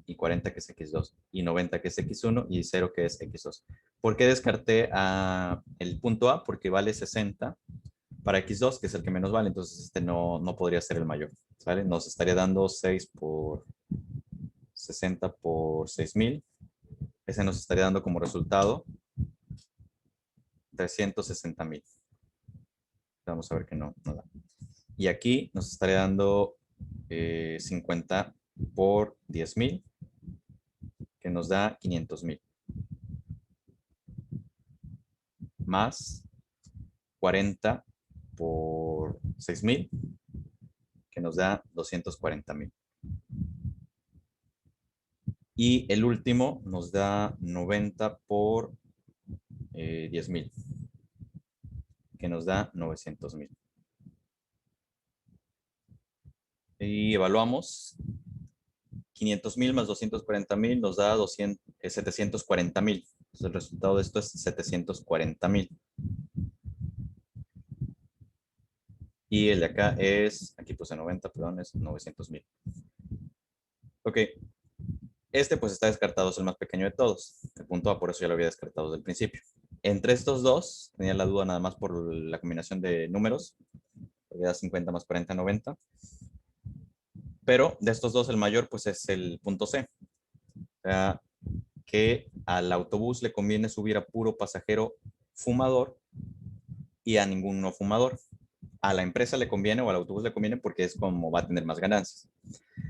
y 40 que es X2 y 90 que es X1 y 0 que es X2. ¿Por qué descarté el punto A? Porque vale 60 para X2, que es el que menos vale, entonces este no podría ser el mayor, ¿vale? Nos estaría dando 6 por 60 por 6,000. Ese nos estaría dando como resultado 360,000. Vamos a ver que no da. Y aquí nos estaría dando 50 por 10,000, que nos da 500,000. Más 40 por 6,000, que nos da 240,000. Y el último nos da 90 por 10,000, que nos da 900,000. Y evaluamos. 500,000 más 240,000 nos da 740,000. Entonces el resultado de esto es 740,000. Y el de acá es, aquí puse 90, perdón, es 900,000. Ok. Este pues está descartado, es el más pequeño de todos. El punto A, por eso ya lo había descartado desde el principio. Entre estos dos, tenía la duda nada más por la combinación de números. Porque da 50 más 40, 90. Pero de estos dos, el mayor pues es el punto C. O sea, que al autobús le conviene subir a puro pasajero fumador y a ningún no fumador. A la empresa le conviene o al autobús le conviene porque es como va a tener más ganancias.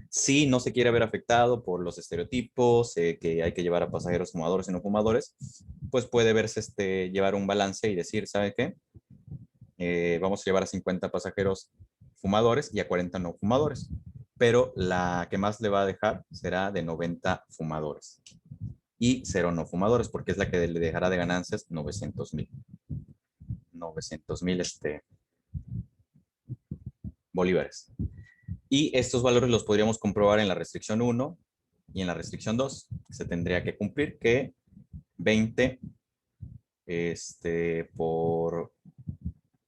Si no se quiere ver afectado por los estereotipos, que hay que llevar a pasajeros fumadores y no fumadores, pues puede verse llevar un balance y decir, ¿sabe qué? Vamos a llevar a 50 pasajeros fumadores y a 40 no fumadores. Pero la que más le va a dejar será de 90 fumadores y 0 no fumadores, porque es la que le dejará de ganancias 900,000. 900,000 bolívares. Y estos valores los podríamos comprobar en la restricción 1 y en la restricción 2. Se tendría que cumplir que 20 por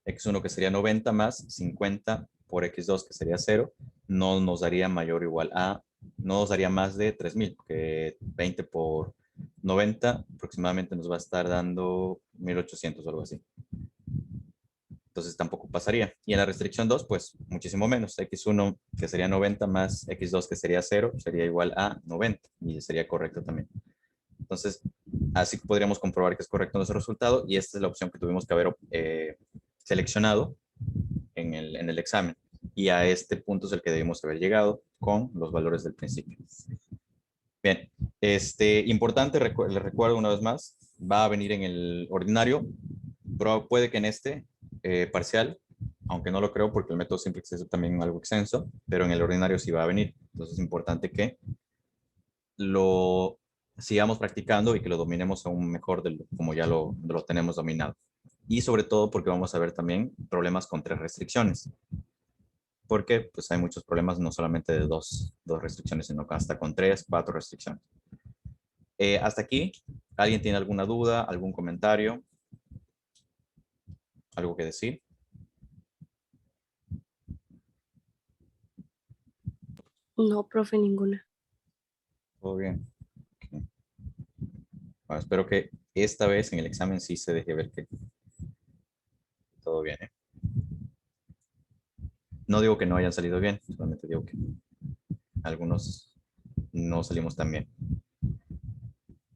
x1, que sería 90, más 50 por x2, que sería 0, no nos daría mayor o igual a, no nos daría más de 3,000, que 20 por 90 aproximadamente nos va a estar dando 1,800 o algo así. Entonces tampoco pasaría. Y en la restricción 2, pues muchísimo menos. X1, que sería 90, más X2, que sería 0, sería igual a 90. Y sería correcto también. Entonces, así podríamos comprobar que es correcto nuestro resultado. Y esta es la opción que tuvimos que haber seleccionado en el examen. Y a este punto es el que debimos haber llegado con los valores del principio. Bien, importante, les recuerdo una vez más, va a venir en el ordinario, pero puede que en este parcial, aunque no lo creo porque el método simplex es también algo extenso, pero en el ordinario sí va a venir. Entonces es importante que lo sigamos practicando y que lo dominemos aún mejor como ya lo tenemos dominado. Y sobre todo porque vamos a ver también problemas con 3 restricciones. Porque pues hay muchos problemas, no solamente de dos restricciones, sino que hasta con 3, 4 restricciones. Hasta aquí, ¿alguien tiene alguna duda, algún comentario? ¿Algo que decir? No, profe, ninguna. Todo bien. Okay. Bueno, espero que esta vez en el examen sí se deje ver que todo bien, ¿eh? No digo que no hayan salido bien, solamente digo que algunos no salimos tan bien.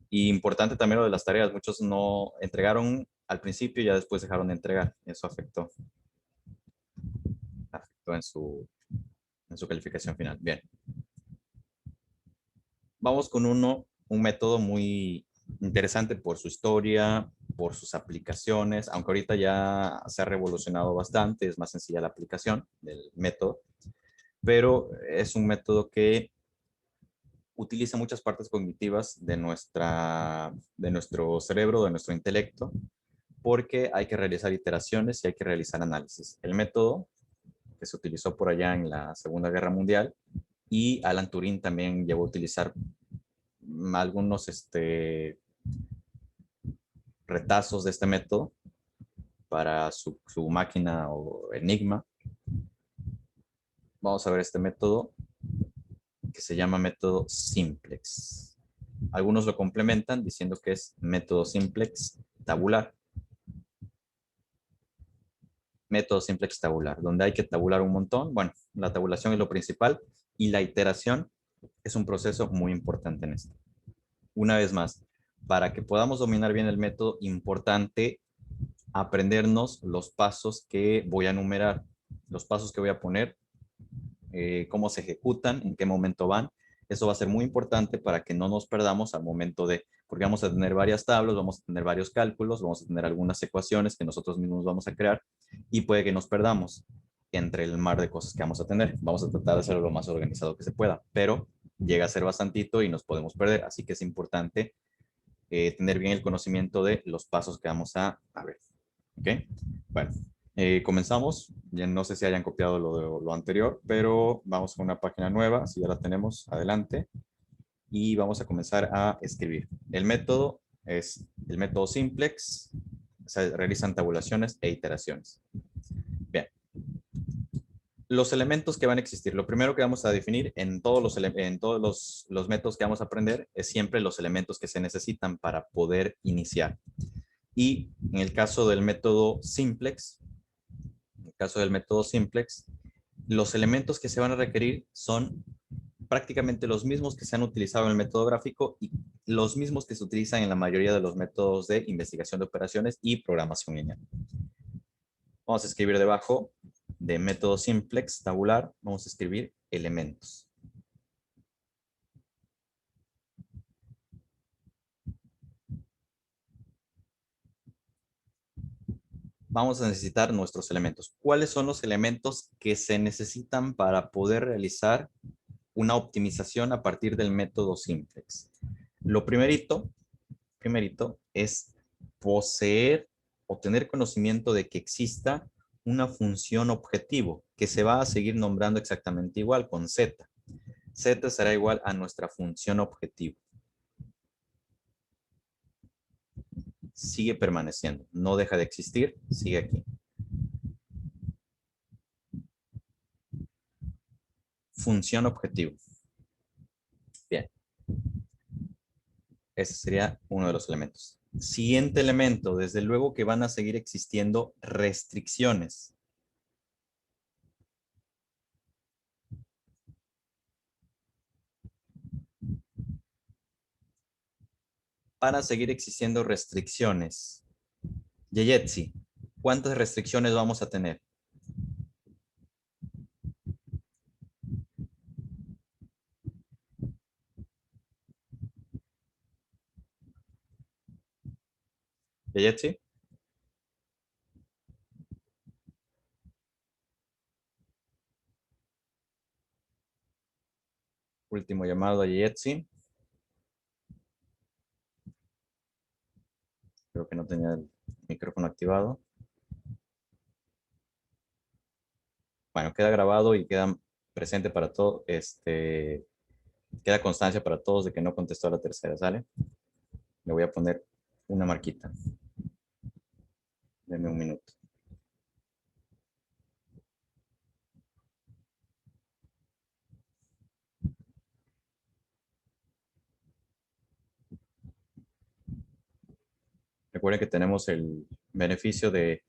Y importante también lo de las tareas, muchos no entregaron al principio y ya después dejaron de entregar. Eso afectó en su calificación final. Bien. Vamos con un método muy interesante por su historia, por sus aplicaciones, aunque ahorita ya se ha revolucionado bastante, es más sencilla la aplicación del método, pero es un método que utiliza muchas partes cognitivas de nuestro cerebro, de nuestro intelecto, porque hay que realizar iteraciones y hay que realizar análisis. El método que se utilizó por allá en la Segunda Guerra Mundial, y Alan Turing también llegó a utilizar algunos retazos de este método para su máquina o Enigma. Vamos a ver este método que se llama método simplex. Algunos lo complementan diciendo que es método simplex tabular. Método simplex tabular, donde hay que tabular un montón. Bueno, la tabulación es lo principal y la iteración es un proceso muy importante en esto. Una vez más, para que podamos dominar bien el método, importante aprendernos los pasos que voy a enumerar, los pasos que voy a poner, cómo se ejecutan, en qué momento van Eso va a ser muy importante para que no nos perdamos al momento de, porque vamos a tener varias tablas, vamos a tener varios cálculos, vamos a tener algunas ecuaciones que nosotros mismos vamos a crear y puede que nos perdamos entre el mar de cosas que vamos a tener. Vamos a tratar de hacerlo lo más organizado que se pueda, pero llega a ser bastantito y nos podemos perder, así que es importante tener bien el conocimiento de los pasos que vamos a ver. ¿Ok? Bueno, comenzamos. Ya no sé si hayan copiado lo anterior, pero vamos a una página nueva, si ya la tenemos, adelante. Y vamos a comenzar a escribir. El método es el método simplex. Se realizan tabulaciones e iteraciones. Bien. Los elementos que van a existir. Lo primero que vamos a definir en todos los métodos que vamos a aprender es siempre los elementos que se necesitan para poder iniciar. Y en el caso del método simplex, los elementos que se van a requerir son prácticamente los mismos que se han utilizado en el método gráfico y los mismos que se utilizan en la mayoría de los métodos de investigación de operaciones y programación lineal. Vamos a escribir debajo de método simplex tabular, vamos a escribir elementos. Vamos a necesitar nuestros elementos. ¿Cuáles son los elementos que se necesitan para poder realizar una optimización a partir del método simplex? Lo primerito es poseer o tener conocimiento de que exista una función objetivo que se va a seguir nombrando exactamente igual con z. Z será igual a nuestra función objetivo. Sigue permaneciendo, no deja de existir, sigue aquí. Función objetivo. Bien. Ese sería uno de los elementos. Siguiente elemento, desde luego que van a seguir existiendo restricciones. Van a seguir existiendo restricciones. Yeyetsi, ¿cuántas restricciones vamos a tener? Yeyetsi. Último llamado a Yeyetsi. Creo que no tenía el micrófono activado. Bueno, queda grabado y queda presente para todo, queda constancia para todos de que no contestó a la tercera, ¿sale? Le voy a poner una marquita. Denme un minuto. Recuerden que tenemos el beneficio de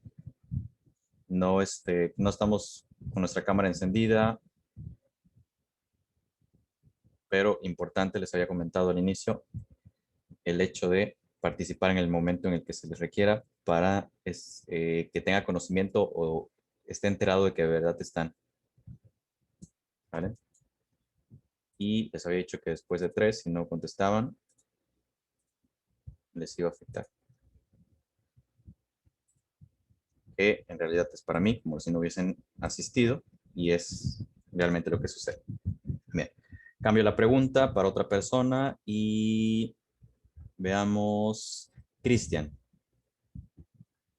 no estamos con nuestra cámara encendida, pero importante, les había comentado al inicio, el hecho de participar en el momento en el que se les requiera para que tenga conocimiento o esté enterado de que de verdad están. ¿Vale? Y les había dicho que después de 3, si no contestaban, les iba a afectar. Que en realidad es para mí, como si no hubiesen asistido, y es realmente lo que sucede. Bien, cambio la pregunta para otra persona y veamos, Cristian.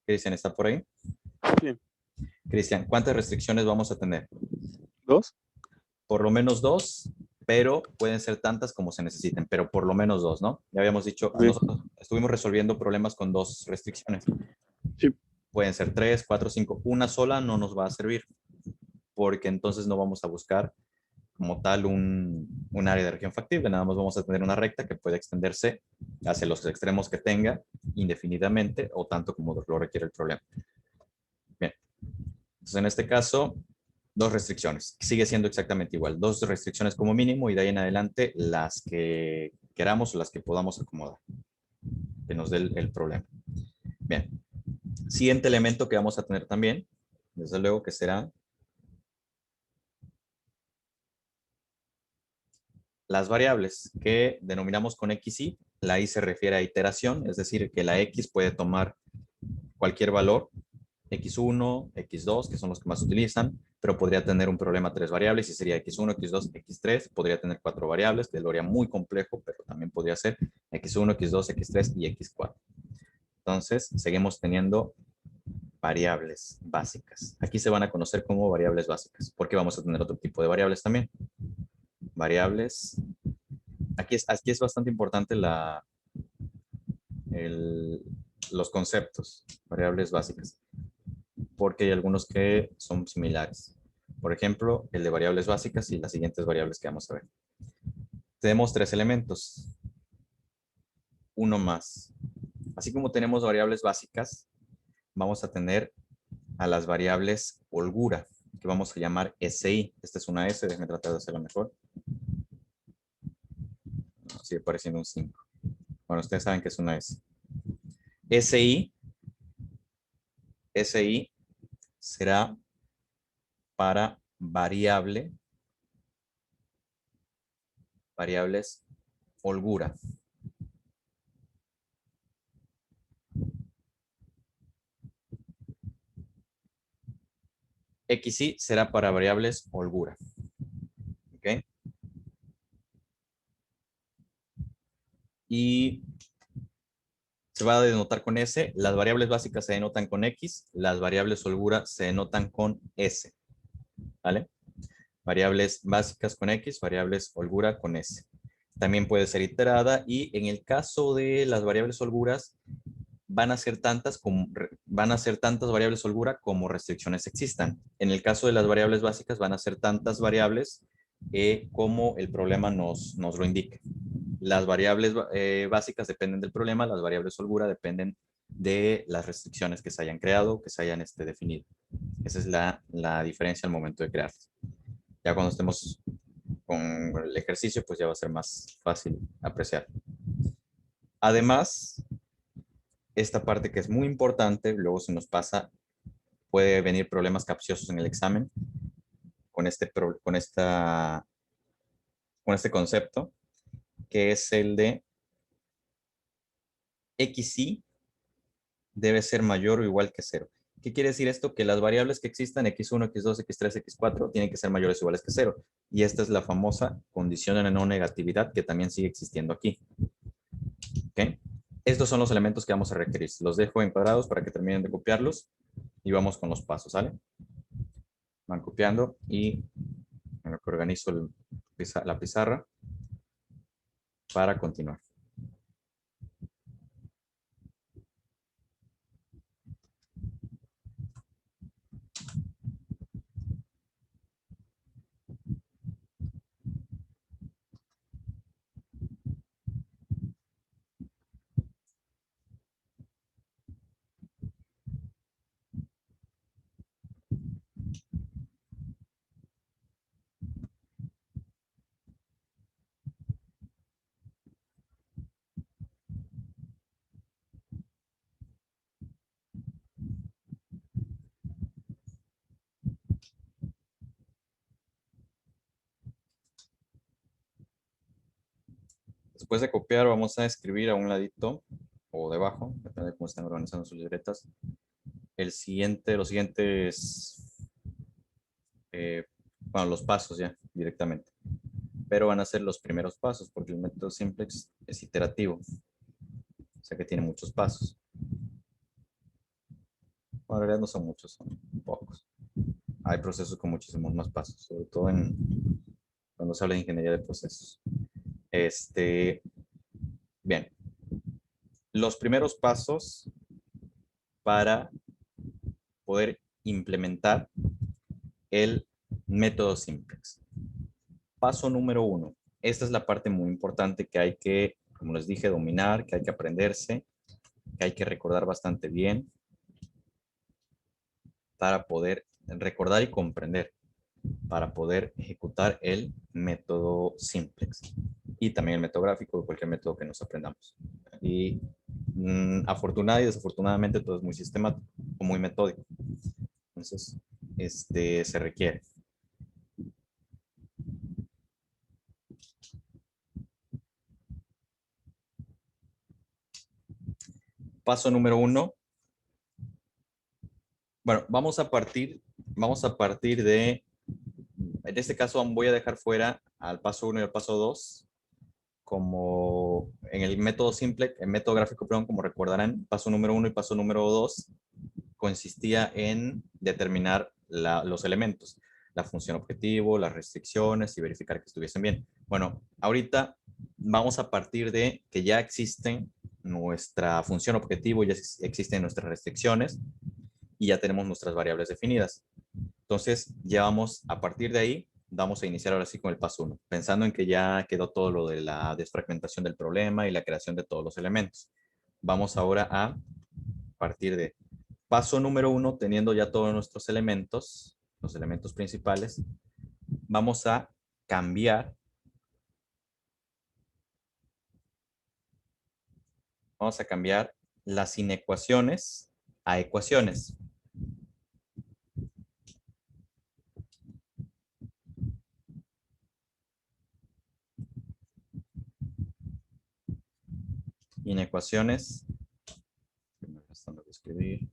Cristian, ¿está por ahí? Sí. Cristian, ¿cuántas restricciones vamos a tener? 2. Por lo menos 2, pero pueden ser tantas como se necesiten, pero por lo menos 2, ¿no? Ya habíamos dicho, Sí. nosotros estuvimos resolviendo problemas con 2 restricciones. Sí. Pueden ser 3, 4, 5. Una sola no nos va a servir, porque entonces no vamos a buscar como tal un área de región factible, nada más vamos a tener una recta que puede extenderse hacia los extremos que tenga indefinidamente o tanto como lo requiere el problema. Bien, entonces en este caso, 2 restricciones. Sigue siendo exactamente igual. 2 restricciones como mínimo y de ahí en adelante las que queramos o las que podamos acomodar. Que nos dé el problema. Bien. Siguiente elemento que vamos a tener también, desde luego que será las variables que denominamos con XY, la Y se refiere a iteración, es decir, que la X puede tomar cualquier valor, X1, X2, que son los que más utilizan, pero podría tener un problema 3 variables y sería X1, X2, X3, podría tener 4 variables, que lo haría muy complejo, pero también podría ser X1, X2, X3 y X4. Entonces, seguimos teniendo variables básicas. Aquí se van a conocer como variables básicas, porque vamos a tener otro tipo de variables también. Variables. Aquí es bastante importante los conceptos, variables básicas, porque hay algunos que son similares. Por ejemplo, el de variables básicas y las siguientes variables que vamos a ver. Tenemos 3 elementos, uno más. Así como tenemos variables básicas, vamos a tener a las variables holgura, que vamos a llamar SI. Esta es una S, déjenme tratar de hacerlo mejor. No, sigue pareciendo un 5. Bueno, ustedes saben que es una S. SI será para variables holgura. XY será para variables holgura. ¿Ok? Y se va a denotar con S. Las variables básicas se denotan con X. Las variables holgura se denotan con S. ¿Vale? Variables básicas con X, variables holgura con S. También puede ser iterada y en el caso de las variables holguras van a ser tantas variables holgura como restricciones existan. En el caso de las variables básicas van a ser tantas variables como el problema nos lo indique. Las variables básicas dependen del problema, las variables holgura dependen de las restricciones que se hayan creado, que se hayan definido. Esa es la diferencia al momento de crearlas. Ya cuando estemos con el ejercicio, pues ya va a ser más fácil apreciar. Además, esta parte que es muy importante, luego se nos pasa, puede venir problemas capciosos en el examen con este concepto, que es el de XY debe ser mayor o igual que 0. ¿Qué quiere decir esto? Que las variables que existan, X1, X2, X3, X4, tienen que ser mayores o iguales que 0. Y esta es la famosa condición de no negatividad que también sigue existiendo aquí. ¿Ok? Estos son los elementos que vamos a requerir. Los dejo encuadrados para que terminen de copiarlos y vamos con los pasos, ¿sale? Van copiando y en lo que organizo la pizarra para continuar. Después de copiar, vamos a escribir a un ladito o debajo, depende de cómo están organizando sus libretas, los siguientes, bueno, los pasos ya directamente. Pero van a ser los primeros pasos porque el método simplex es iterativo. O sea que tiene muchos pasos. Bueno, en realidad no son muchos, son pocos. Hay procesos con muchísimos más pasos, sobre todo cuando se habla de ingeniería de procesos. Bien. Los primeros pasos para poder implementar el método simplex. Paso número 1. Esta es la parte muy importante que hay que, como les dije, dominar, que hay que aprenderse, que hay que recordar bastante bien para poder recordar y comprender, para poder ejecutar el método simplex y también el método gráfico, cualquier método que nos aprendamos. Y afortunadamente y desafortunadamente todo es muy sistemático o muy metódico. Entonces, se requiere. Paso número 1. Bueno, vamos a partir de, en este caso voy a dejar fuera al paso 1 y al paso 2, como en el método simple, el método gráfico, perdón, como recordarán, paso número 1 y paso número 2 consistía en determinar los elementos, la función objetivo, las restricciones y verificar que estuviesen bien. Bueno, ahorita vamos a partir de que ya existen nuestra función objetivo, ya existen nuestras restricciones y ya tenemos nuestras variables definidas. Entonces, ya vamos, a partir de ahí, vamos a iniciar ahora sí con el paso 1, pensando en que ya quedó todo lo de la desfragmentación del problema y la creación de todos los elementos. Vamos ahora a partir de paso número 1, teniendo ya todos nuestros elementos, los elementos principales, vamos a cambiar las inecuaciones a ecuaciones. Inecuaciones. Bastante que escribir.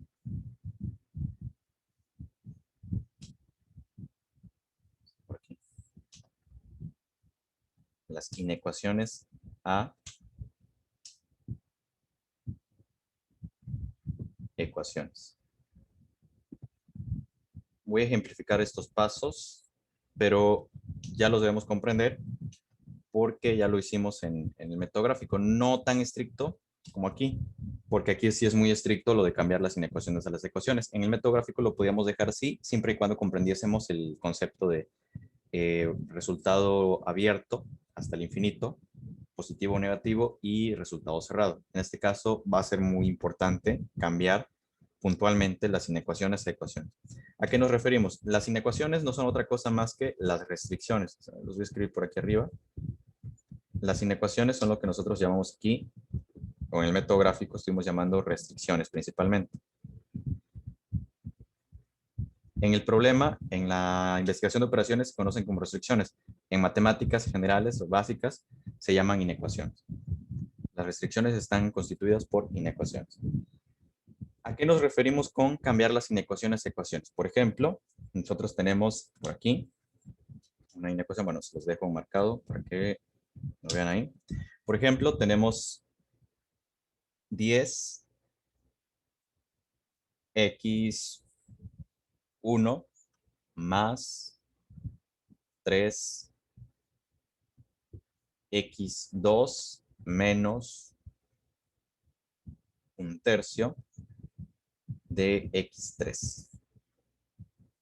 Por aquí. Las inecuaciones a ecuaciones. Voy a ejemplificar estos pasos, pero ya los debemos comprender porque ya lo hicimos en el método gráfico. No tan estricto como aquí, porque aquí sí es muy estricto lo de cambiar las inecuaciones a las ecuaciones. En el método gráfico lo podíamos dejar así, siempre y cuando comprendiésemos el concepto de resultado abierto hasta el infinito, positivo o negativo, y resultado cerrado. En este caso va a ser muy importante cambiar puntualmente las inecuaciones a ecuaciones. ¿A qué nos referimos? Las inecuaciones no son otra cosa más que las restricciones. O sea, los voy a escribir por aquí arriba. Las inecuaciones son lo que nosotros llamamos aquí, o en el método gráfico estuvimos llamando restricciones principalmente. En el problema, en la investigación de operaciones se conocen como restricciones. En matemáticas generales o básicas se llaman inecuaciones. Las restricciones están constituidas por inecuaciones. ¿A qué nos referimos con cambiar las inecuaciones a ecuaciones? Por ejemplo, nosotros tenemos por aquí una inecuación, bueno, se los dejo marcado para que lo vean ahí. Por ejemplo, tenemos 10x1 más 3x2 menos 1/3 de x3.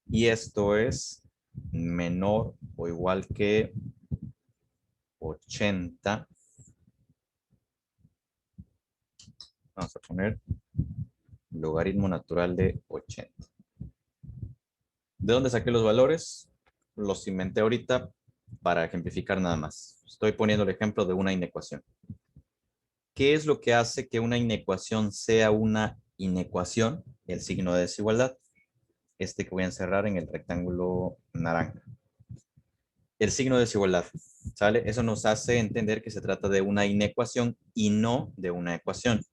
Y esto es menor o igual que 80. Vamos a poner logaritmo natural de 80. ¿De dónde saqué los valores? Los inventé ahorita para ejemplificar nada más. Estoy poniendo el ejemplo de una inecuación. ¿Qué es lo que hace que una inecuación sea una inecuación? El signo de desigualdad. Este que voy a encerrar en el rectángulo naranja. El signo de desigualdad, ¿sale? Eso nos hace entender que se trata de una inecuación y no de una ecuación.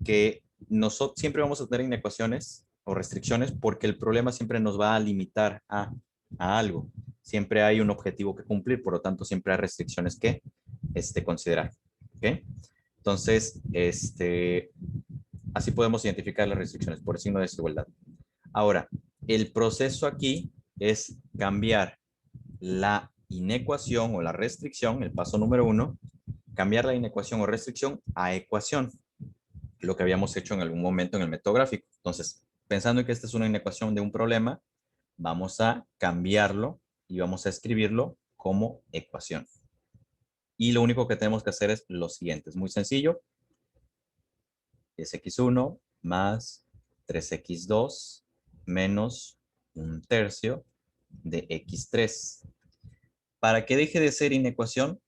Que nosotros siempre vamos a tener inecuaciones o restricciones porque el problema siempre nos va a limitar a algo. Siempre hay un objetivo que cumplir, por lo tanto siempre hay restricciones que considerar. ¿Ok? Entonces, así podemos identificar las restricciones por el signo de desigualdad. Ahora, el proceso aquí es cambiar la inecuación o la restricción, el paso número 1, cambiar la inecuación o restricción a ecuación, lo que habíamos hecho en algún momento en el método gráfico. Entonces, pensando en que esta es una inecuación de un problema, vamos a cambiarlo y vamos a escribirlo como ecuación. Y lo único que tenemos que hacer es lo siguiente, es muy sencillo. Es x1 más 3x2 menos 1/3 de x3. Para que deje de ser inecuación,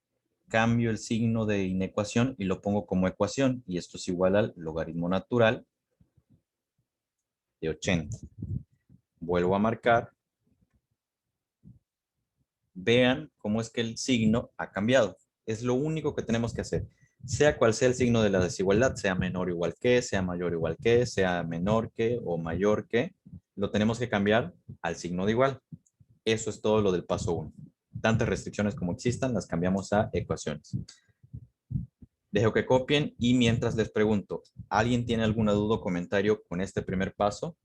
cambio el signo de inecuación y lo pongo como ecuación. Y esto es igual al logaritmo natural de 80. Vuelvo a marcar. Vean cómo es que el signo ha cambiado. Es lo único que tenemos que hacer. Sea cual sea el signo de la desigualdad, sea menor o igual que, sea mayor o igual que, sea menor que o mayor que, lo tenemos que cambiar al signo de igual. Eso es todo lo del paso 1. Tantas restricciones como existan, las cambiamos a ecuaciones. Dejo que copien y mientras les pregunto, ¿alguien tiene alguna duda o comentario con este primer paso?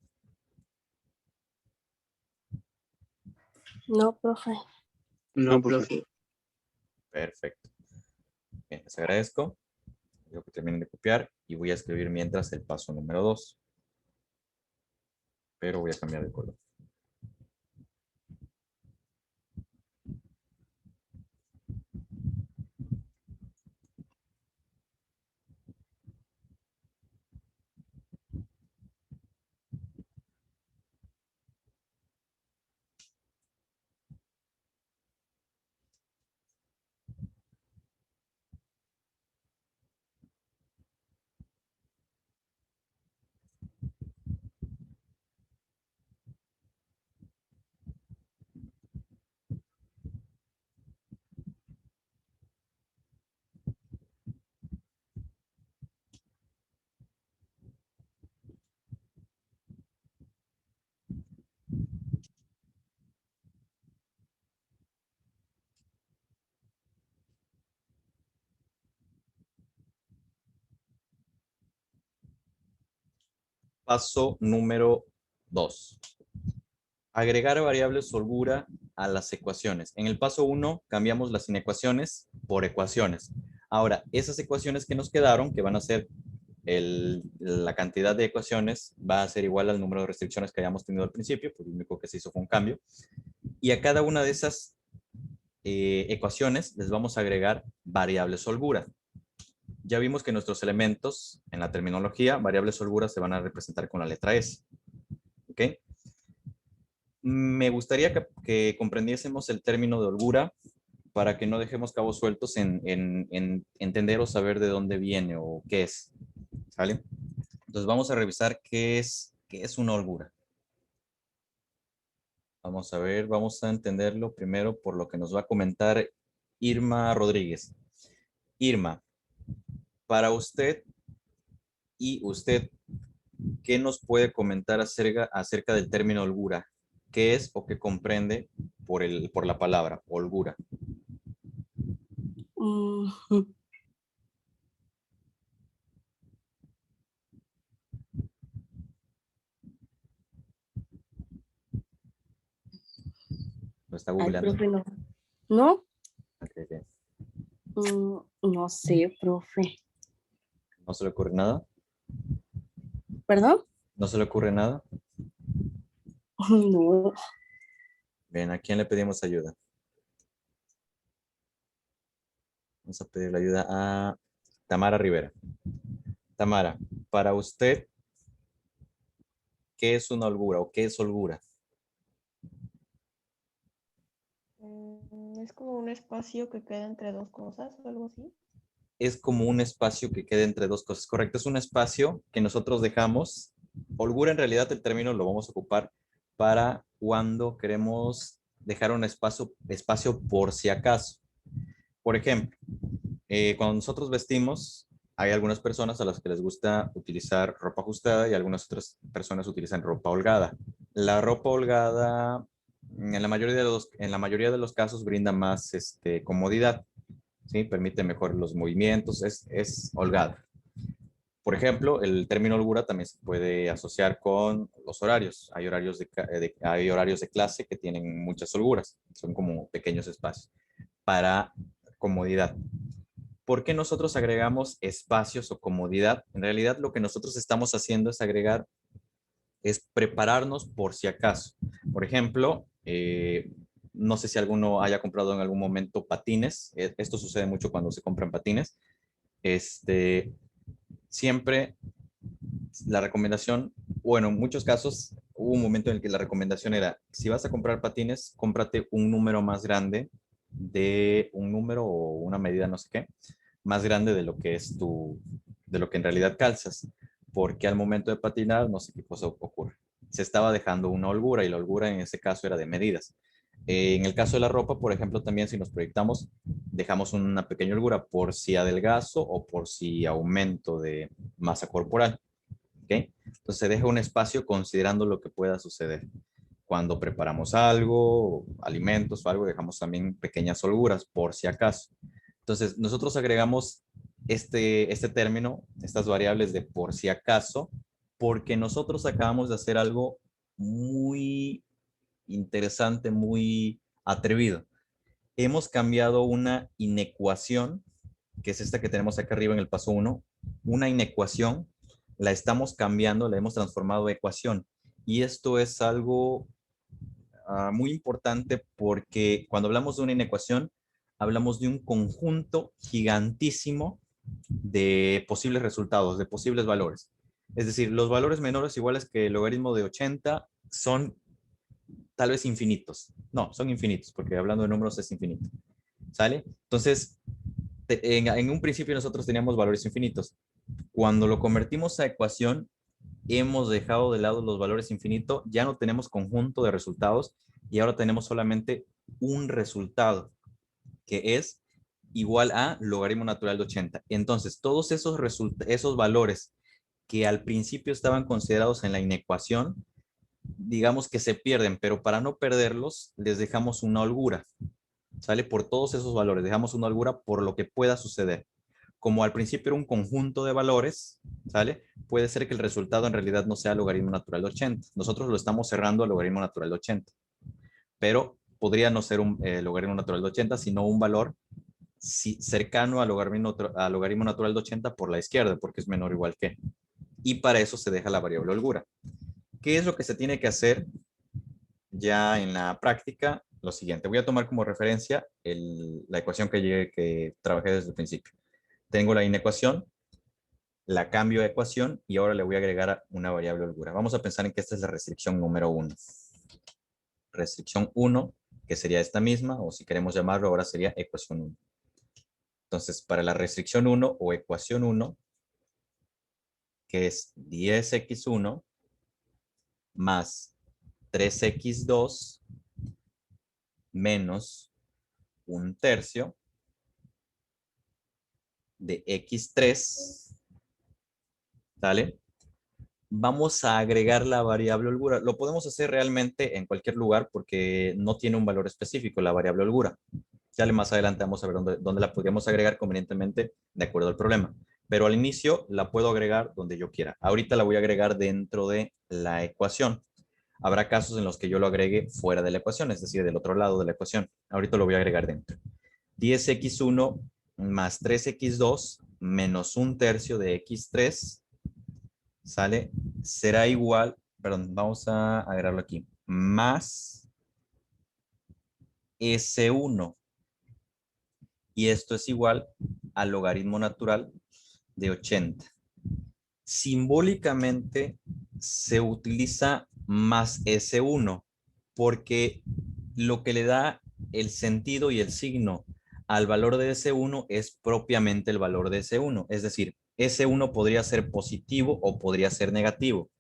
No, profe. No, No, profe. profe. Perfecto. Bien, les agradezco. Dejo que terminen de copiar y voy a escribir mientras el paso número 2. Pero voy a cambiar de color. Paso número 2. Agregar variables holgura a las ecuaciones. En el paso 1 cambiamos las inecuaciones por ecuaciones. Ahora, esas ecuaciones que nos quedaron, que van a ser la cantidad de ecuaciones, va a ser igual al número de restricciones que hayamos tenido al principio, pues lo único que se hizo fue un cambio. Y a cada una de esas ecuaciones les vamos a agregar variables holgura. Ya vimos que nuestros elementos en la terminología, variables holgura, se van a representar con la letra S. ¿Ok? Me gustaría que comprendiésemos el término de holgura para que no dejemos cabos sueltos en entender o saber de dónde viene o qué es. ¿Sale? Entonces vamos a revisar qué es una holgura. Vamos a ver, vamos a entenderlo primero por lo que nos va a comentar Irma Rodríguez. Irma, para usted y usted, ¿qué nos puede comentar acerca del término holgura? ¿Qué es o qué comprende por la palabra holgura? Mm, ¿Lo está Ay, googleando? profe, no. ¿No? Ok, ok. No sé, profe. ¿No se le ocurre nada? ¿Perdón? ¿No se le ocurre nada? No. Bien, ¿a quién le pedimos ayuda? Vamos a pedirle ayuda a Tamara Rivera. Tamara, para usted, ¿qué es una holgura o qué es holgura? Es como un espacio que queda entre dos cosas o algo así. Es como un espacio que queda entre dos cosas, ¿correcto? Es un espacio que nosotros dejamos. Holgura, en realidad, el término lo vamos a ocupar para cuando queremos dejar un espacio por si acaso. Por ejemplo, cuando nosotros vestimos, hay algunas personas a las que les gusta utilizar ropa ajustada y algunas otras personas utilizan ropa holgada. La ropa holgada, en la mayoría de los casos, brinda más comodidad, ¿sí? Permite mejor los movimientos, es holgada. Por ejemplo, el término holgura también se puede asociar con los horarios. Hay horarios de clase que tienen muchas holguras, son como pequeños espacios para comodidad. ¿Por qué nosotros agregamos espacios o comodidad? En realidad lo que nosotros estamos haciendo es prepararnos por si acaso. Por ejemplo, no sé si alguno haya comprado en algún momento patines. Esto sucede mucho cuando se compran patines. Siempre la recomendación, bueno, en muchos casos hubo un momento en el que la recomendación era, si vas a comprar patines, cómprate un número más grande de un número o una medida, no sé qué, más grande de lo que es de lo que en realidad calzas, porque al momento de patinar no sé qué cosa ocurre. Se estaba dejando una holgura y la holgura en ese caso era de medidas. En el caso de la ropa, por ejemplo, también si nos proyectamos, dejamos una pequeña holgura por si adelgazo o por si aumento de masa corporal. ¿Ok? Entonces se deja un espacio considerando lo que pueda suceder. Cuando preparamos algo, alimentos o algo, dejamos también pequeñas holguras por si acaso. Entonces nosotros agregamos este término, estas variables de por si acaso, porque nosotros acabamos de hacer algo muy interesante, muy atrevido. Hemos cambiado una inecuación, que es esta que tenemos acá arriba en el paso 1, una inecuación, la estamos cambiando, la hemos transformado a ecuación. Y esto es algo muy importante porque cuando hablamos de una inecuación, hablamos de un conjunto gigantísimo de posibles resultados, de posibles valores. Es decir, los valores menores iguales que el logaritmo de 80 son tal vez infinitos. No, son infinitos, porque hablando de números es infinito. ¿Sale? Entonces, en un principio nosotros teníamos valores infinitos. Cuando lo convertimos a ecuación, hemos dejado de lado los valores infinitos, ya no tenemos conjunto de resultados y ahora tenemos solamente un resultado, que es igual a logaritmo natural de 80. Entonces, todos esos valores que al principio estaban considerados en la inecuación, digamos que se pierden, pero para no perderlos, les dejamos una holgura, ¿sale? Por todos esos valores, dejamos una holgura por lo que pueda suceder. Como al principio era un conjunto de valores, ¿sale? Puede ser que el resultado en realidad no sea logaritmo natural de 80. Nosotros lo estamos cerrando a logaritmo natural de 80, pero podría no ser un logaritmo natural de 80, sino un valor cercano a logaritmo natural de 80 por la izquierda, porque es menor o igual que. Y para eso se deja la variable holgura. ¿Qué es lo que se tiene que hacer ya en la práctica? Lo siguiente, voy a tomar como referencia la ecuación que trabajé desde el principio. Tengo la inecuación, la cambio a ecuación y ahora le voy a agregar una variable holgura. Vamos a pensar en que esta es la restricción número 1. Restricción 1, que sería esta misma, o si queremos llamarlo ahora sería ecuación 1. Entonces, para la restricción 1 o ecuación 1, que es 10x1 más 3x2 menos un tercio de x3, ¿sale? Vamos a agregar la variable holgura. Lo podemos hacer realmente en cualquier lugar porque no tiene un valor específico la variable holgura. Ya más adelante vamos a ver dónde la podríamos agregar convenientemente de acuerdo al problema. Pero al inicio la puedo agregar donde yo quiera. Ahorita la voy a agregar dentro de la ecuación. Habrá casos en los que yo lo agregue fuera de la ecuación, es decir, del otro lado de la ecuación. Ahorita lo voy a agregar dentro. 10x1 más 3x2 menos un tercio de x3, ¿sale? Será igual, perdón, vamos a agregarlo aquí, más S1. Y esto es igual al logaritmo natural de 80. Simbólicamente se utiliza más S1 porque lo que le da el sentido y el signo al valor de S1 es propiamente el valor de S1. Es decir, S1 podría ser positivo o podría ser negativo.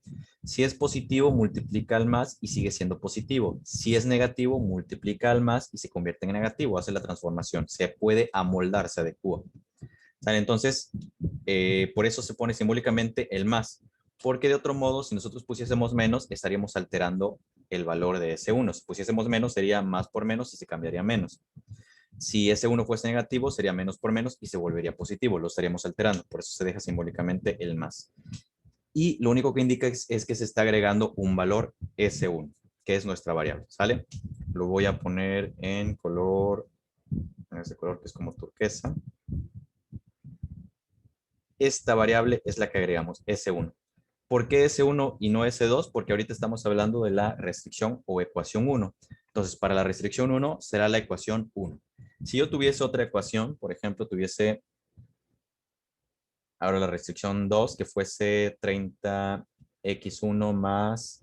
Si es positivo, multiplica al más y sigue siendo positivo. Si es negativo, multiplica al más y se convierte en negativo. Hace la transformación. Se puede amoldar, se adecua. ¿Sale? Entonces, por eso se pone simbólicamente el más. Porque de otro modo, si nosotros pusiésemos menos, estaríamos alterando el valor de S1. Si pusiésemos menos, sería más por menos y se cambiaría menos. Si S1 fuese negativo, sería menos por menos y se volvería positivo. Lo estaríamos alterando. Por eso se deja simbólicamente el más. Y lo único que indica es que se está agregando un valor S1, que es nuestra variable. ¿Sale? Lo voy a poner en color, en ese color que es como turquesa. Esta variable es la que agregamos, S1. ¿Por qué S1 y no S2? Porque ahorita estamos hablando de la restricción o ecuación 1. Entonces, para la restricción 1 será la ecuación 1. Si yo tuviese otra ecuación, por ejemplo, tuviese ahora la restricción 2, que fuese 30x1 más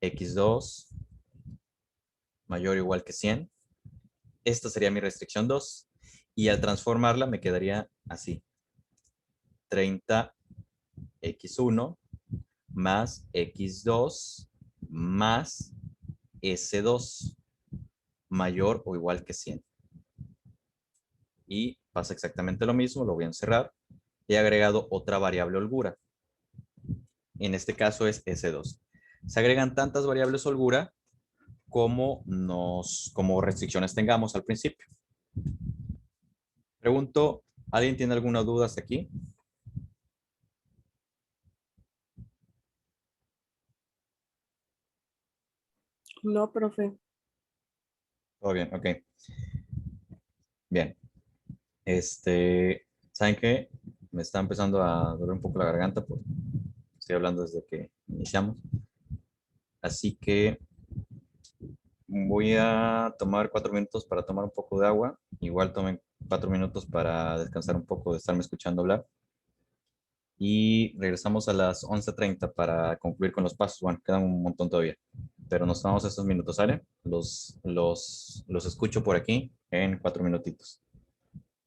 x2 mayor o igual que 100. Esta sería mi restricción 2. Y al transformarla me quedaría así. 30x1 más x2 más S2. mayor o igual que 100. Y pasa exactamente lo mismo, lo voy a encerrar. He agregado otra variable holgura. En este caso es S2. Se agregan tantas variables holgura como restricciones tengamos al principio. Pregunto, ¿alguien tiene alguna duda hasta aquí? No, profe. Todo bien, ok. Bien. ¿Saben qué? Me está empezando a doler un poco la garganta porque estoy hablando desde que iniciamos. Así que voy a tomar 4 minutos para tomar un poco de agua. Igual tomen 4 minutos para descansar un poco de estarme escuchando hablar. Y regresamos a las 11:30 para concluir con los pasos. Bueno, quedan un montón todavía, pero nos tomamos estos minutos, ¿sale? Los escucho por aquí en 4 minutitos.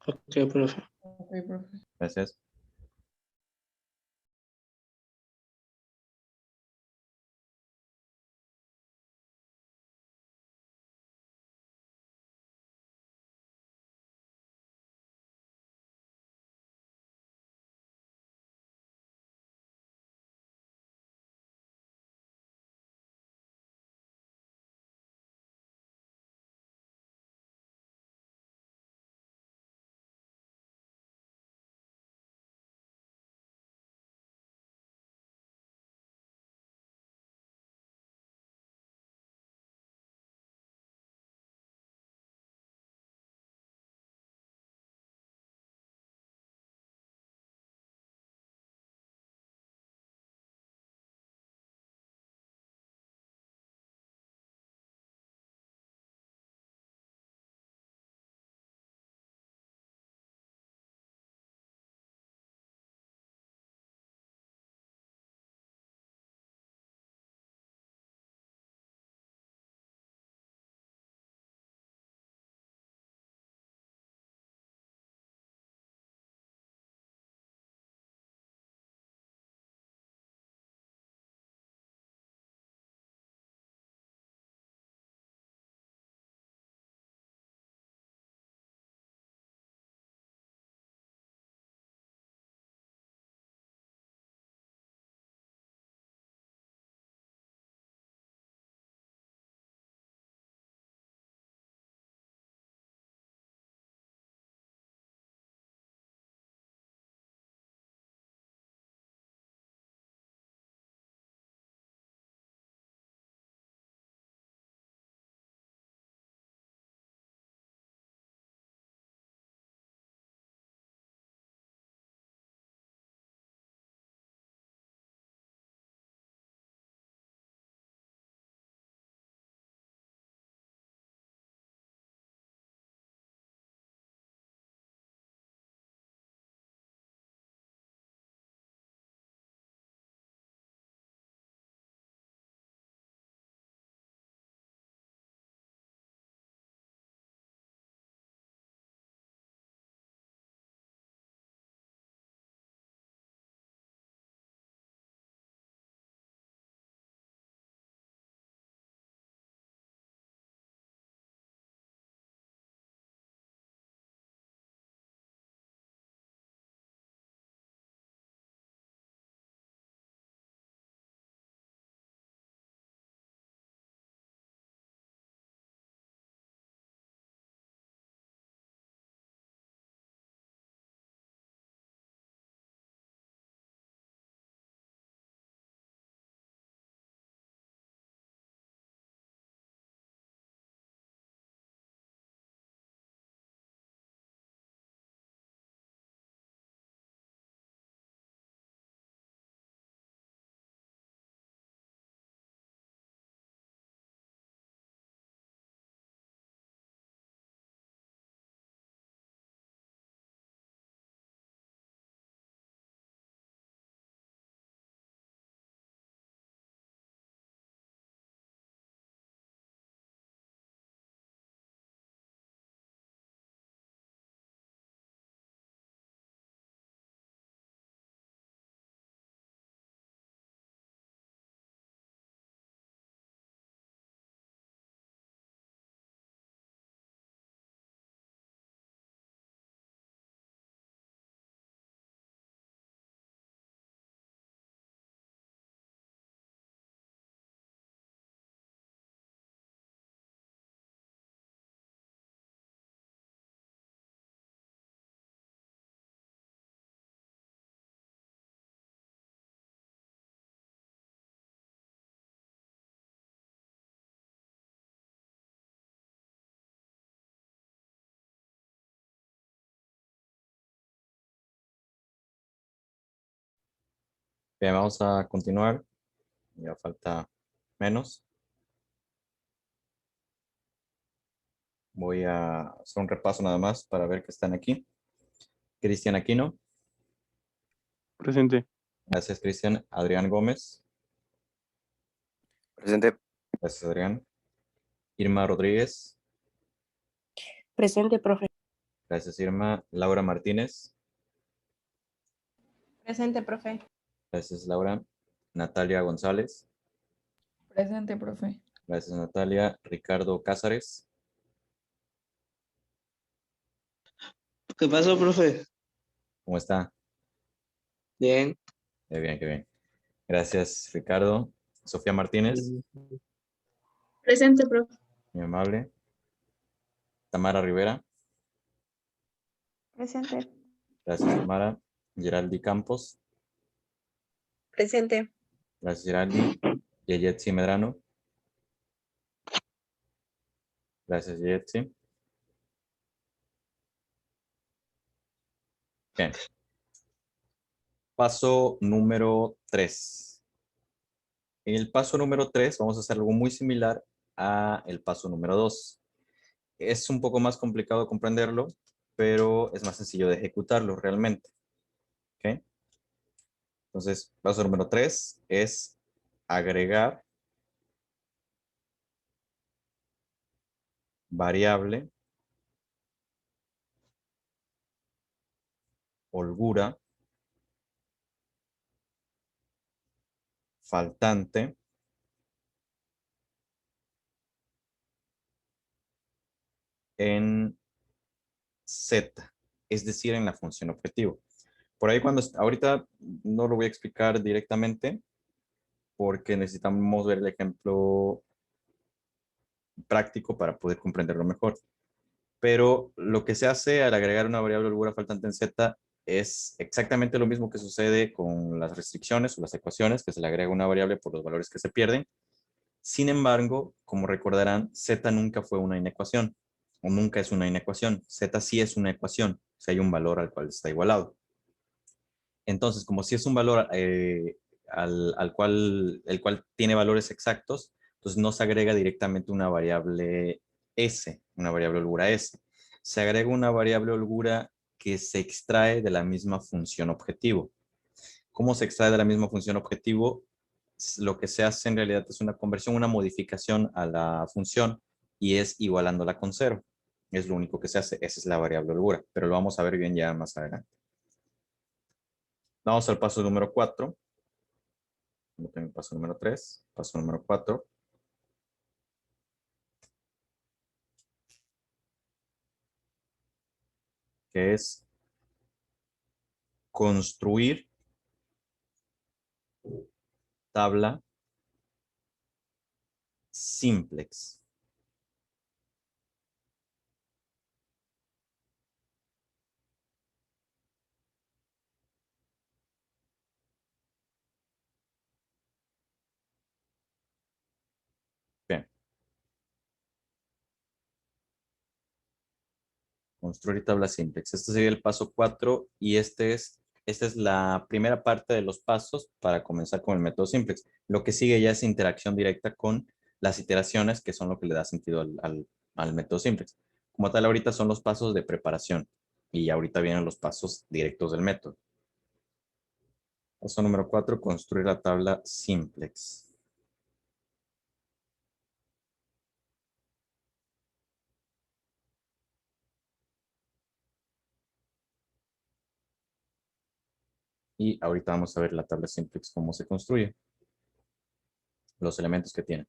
Ok, profe. Ok, profe. Gracias. Bien, vamos a continuar. Ya falta menos. Voy a hacer un repaso nada más para ver que están aquí. Cristian Aquino. Presente. Gracias, Cristian. Adrián Gómez. Presente. Gracias, Adrián. Irma Rodríguez. Presente, profe. Gracias, Irma. Laura Martínez. Presente, profe. Gracias, Laura. Natalia González. Presente, profe. Gracias, Natalia. Ricardo Cázares. ¿Qué pasó, profe? ¿Cómo está? Bien. Qué bien, qué bien. Gracias, Ricardo. Sofía Martínez. Presente, profe. Muy amable. Tamara Rivera. Presente. Gracias, Tamara. Geraldi Campos. Presente. Gracias, Geraldi. Yeyetsi Medrano. Gracias, Yeyetsi. Bien. Paso número 3. En el paso número 3 vamos a hacer algo muy similar a el paso número 2. Es un poco más complicado comprenderlo, pero es más sencillo de ejecutarlo realmente. ¿Ok? Entonces, paso número 3 es agregar variable holgura faltante en Z, es decir, en la función objetivo. Por ahí ahorita no lo voy a explicar directamente porque necesitamos ver el ejemplo práctico para poder comprenderlo mejor. Pero lo que se hace al agregar una variable holgura faltante en Z es exactamente lo mismo que sucede con las restricciones o las ecuaciones, que se le agrega una variable por los valores que se pierden. Sin embargo, como recordarán, Z nunca fue una inecuación o nunca es una inecuación. Z sí es una ecuación si hay un valor al cual está igualado. Entonces, como si es un valor el cual tiene valores exactos, entonces no se agrega directamente una variable S, una variable holgura S. Se agrega una variable holgura que se extrae de la misma función objetivo. ¿Cómo se extrae de la misma función objetivo? Lo que se hace en realidad es una conversión, una modificación a la función y es igualándola con 0. Es lo único que se hace. Esa es la variable holgura, pero lo vamos a ver bien ya más adelante. Vamos al paso número 4. No tengo el paso número 3. Paso número 4. Que es construir tabla simplex. Bien. Construir tabla simplex. Este sería el paso 4 y esta es la primera parte de los pasos para comenzar con el método simplex. Lo que sigue ya es interacción directa con las iteraciones, que son lo que le da sentido al método simplex. Como tal, ahorita son los pasos de preparación y ahorita vienen los pasos directos del método. Paso número 4, construir la tabla simplex. Y ahorita vamos a ver la tabla simplex, cómo se construye. Los elementos que tiene.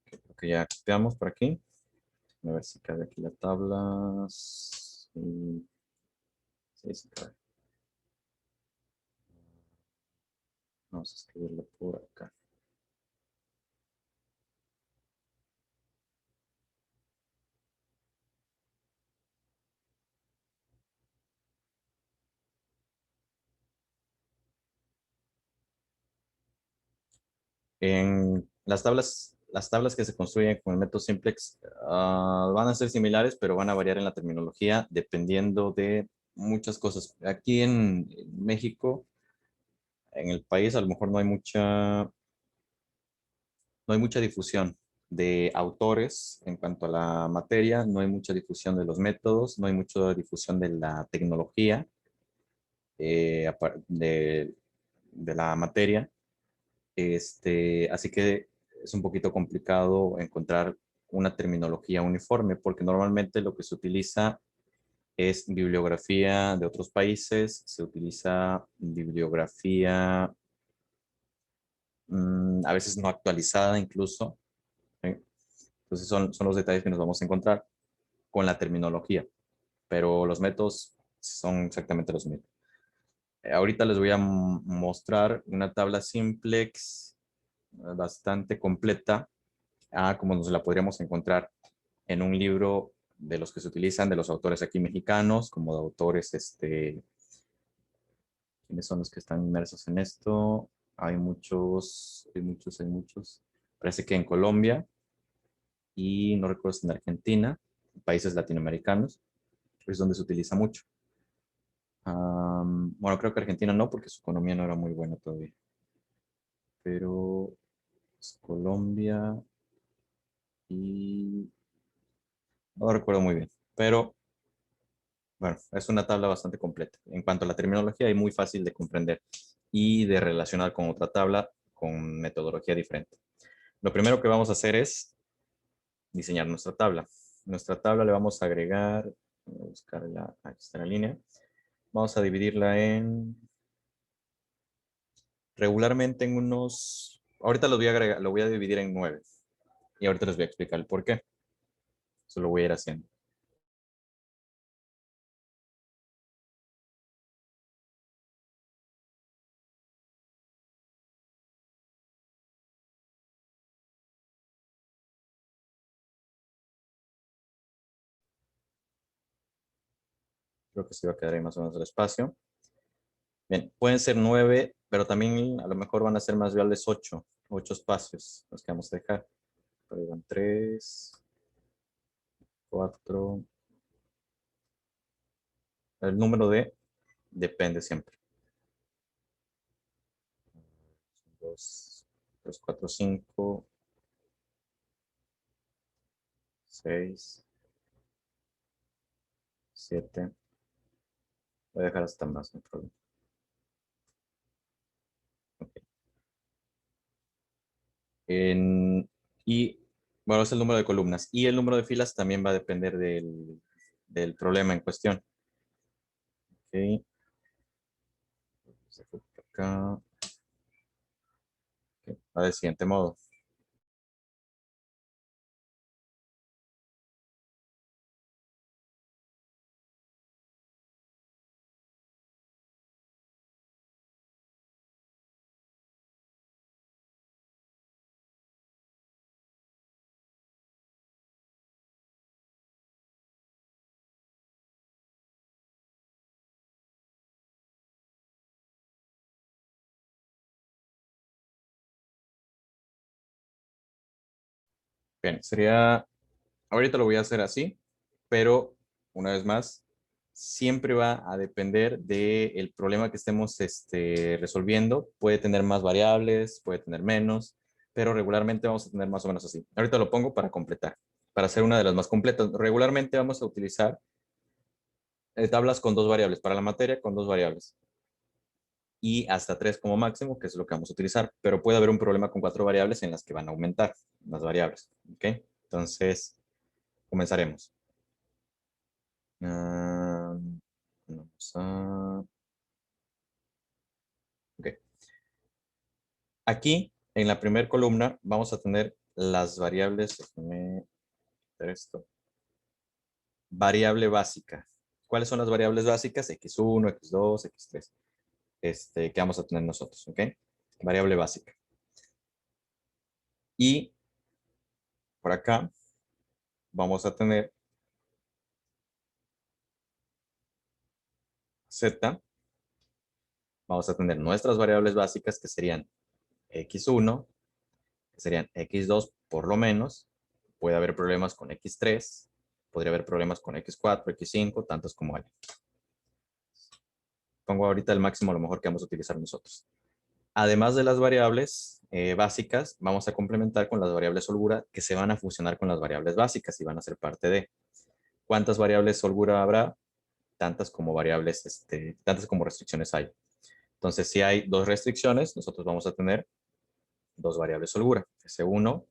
Creo que ya copiamos por aquí. A ver si cabe aquí la tabla. Sí, sí cabe. Vamos a escribirlo por acá. En las tablas que se construyen con el método simplex van a ser similares, pero van a variar en la terminología dependiendo de muchas cosas. Aquí en México en el país a lo mejor no hay mucha difusión de autores en cuanto a la materia, no hay mucha difusión de los métodos, no hay mucha difusión de la tecnología de la materia. Así que es un poquito complicado encontrar una terminología uniforme porque normalmente lo que se utiliza es bibliografía de otros países, se utiliza bibliografía a veces no actualizada incluso. ¿Sí? Entonces son los detalles que nos vamos a encontrar con la terminología, pero los métodos son exactamente los mismos. Ahorita les voy a mostrar una tabla simplex bastante completa, como nos la podríamos encontrar en un libro de los que se utilizan, de los autores aquí mexicanos, como de autores, ¿quiénes son los que están inmersos en esto? Hay muchos, hay muchos, hay muchos. Parece que en Colombia y no recuerdo si en Argentina, países latinoamericanos, es donde se utiliza mucho. Bueno, creo que Argentina no, porque su economía no era muy buena todavía. Pero es Colombia y no lo recuerdo muy bien. Pero bueno, es una tabla bastante completa. En cuanto a la terminología, es muy fácil de comprender y de relacionar con otra tabla con metodología diferente. Lo primero que vamos a hacer es diseñar nuestra tabla. Nuestra tabla le vamos a agregar, voy a buscar aquí está la línea. Vamos a dividirla regularmente en unos, ahorita lo voy a dividir en 9. Y ahorita les voy a explicar el por qué. Eso lo voy a ir haciendo. Creo que se va a quedar ahí más o menos el espacio. Bien, pueden ser 9, pero también a lo mejor van a ser más viables 8. 8 espacios los que vamos a dejar. Pero van 3, 4. El número depende siempre. 2, 3, 4, 5, 6, 7. Voy a dejar hasta más, no hay problema. Okay. Y bueno, es el número de columnas. Y el número de filas también va a depender del problema en cuestión. Ok. Se fue por acá. Okay. Va del siguiente modo. Bien, ahorita lo voy a hacer así, pero una vez más, siempre va a depender del problema que estemos resolviendo. Puede tener más variables, puede tener menos, pero regularmente vamos a tener más o menos así. Ahorita lo pongo para completar, para hacer una de las más completas. Regularmente vamos a utilizar tablas con 2 variables, para la materia con 2 variables. Y hasta 3 como máximo, que es lo que vamos a utilizar. Pero puede haber un problema con 4 variables en las que van a aumentar las variables. ¿Ok? Entonces, comenzaremos. Vamos a... Ok. Aquí, en la primera columna, vamos a tener las variables. Déjame hacer esto. Variable básica. ¿Cuáles son las variables básicas? X1, X2, X3. Que vamos a tener nosotros. ¿Ok? Variable básica. Y por acá vamos a tener Z. Vamos a tener nuestras variables básicas que serían X1, que serían X2 por lo menos. Puede haber problemas con X3. Podría haber problemas con X4, X5, tantos como haya. Pongo ahorita el máximo a lo mejor que vamos a utilizar nosotros. Además de las variables básicas, vamos a complementar con las variables holgura que se van a fusionar con las variables básicas y van a ser parte de. ¿Cuántas variables holgura habrá? Tantas como variables, tantas como restricciones hay. Entonces, si hay dos restricciones, nosotros vamos a tener dos variables holgura, S1,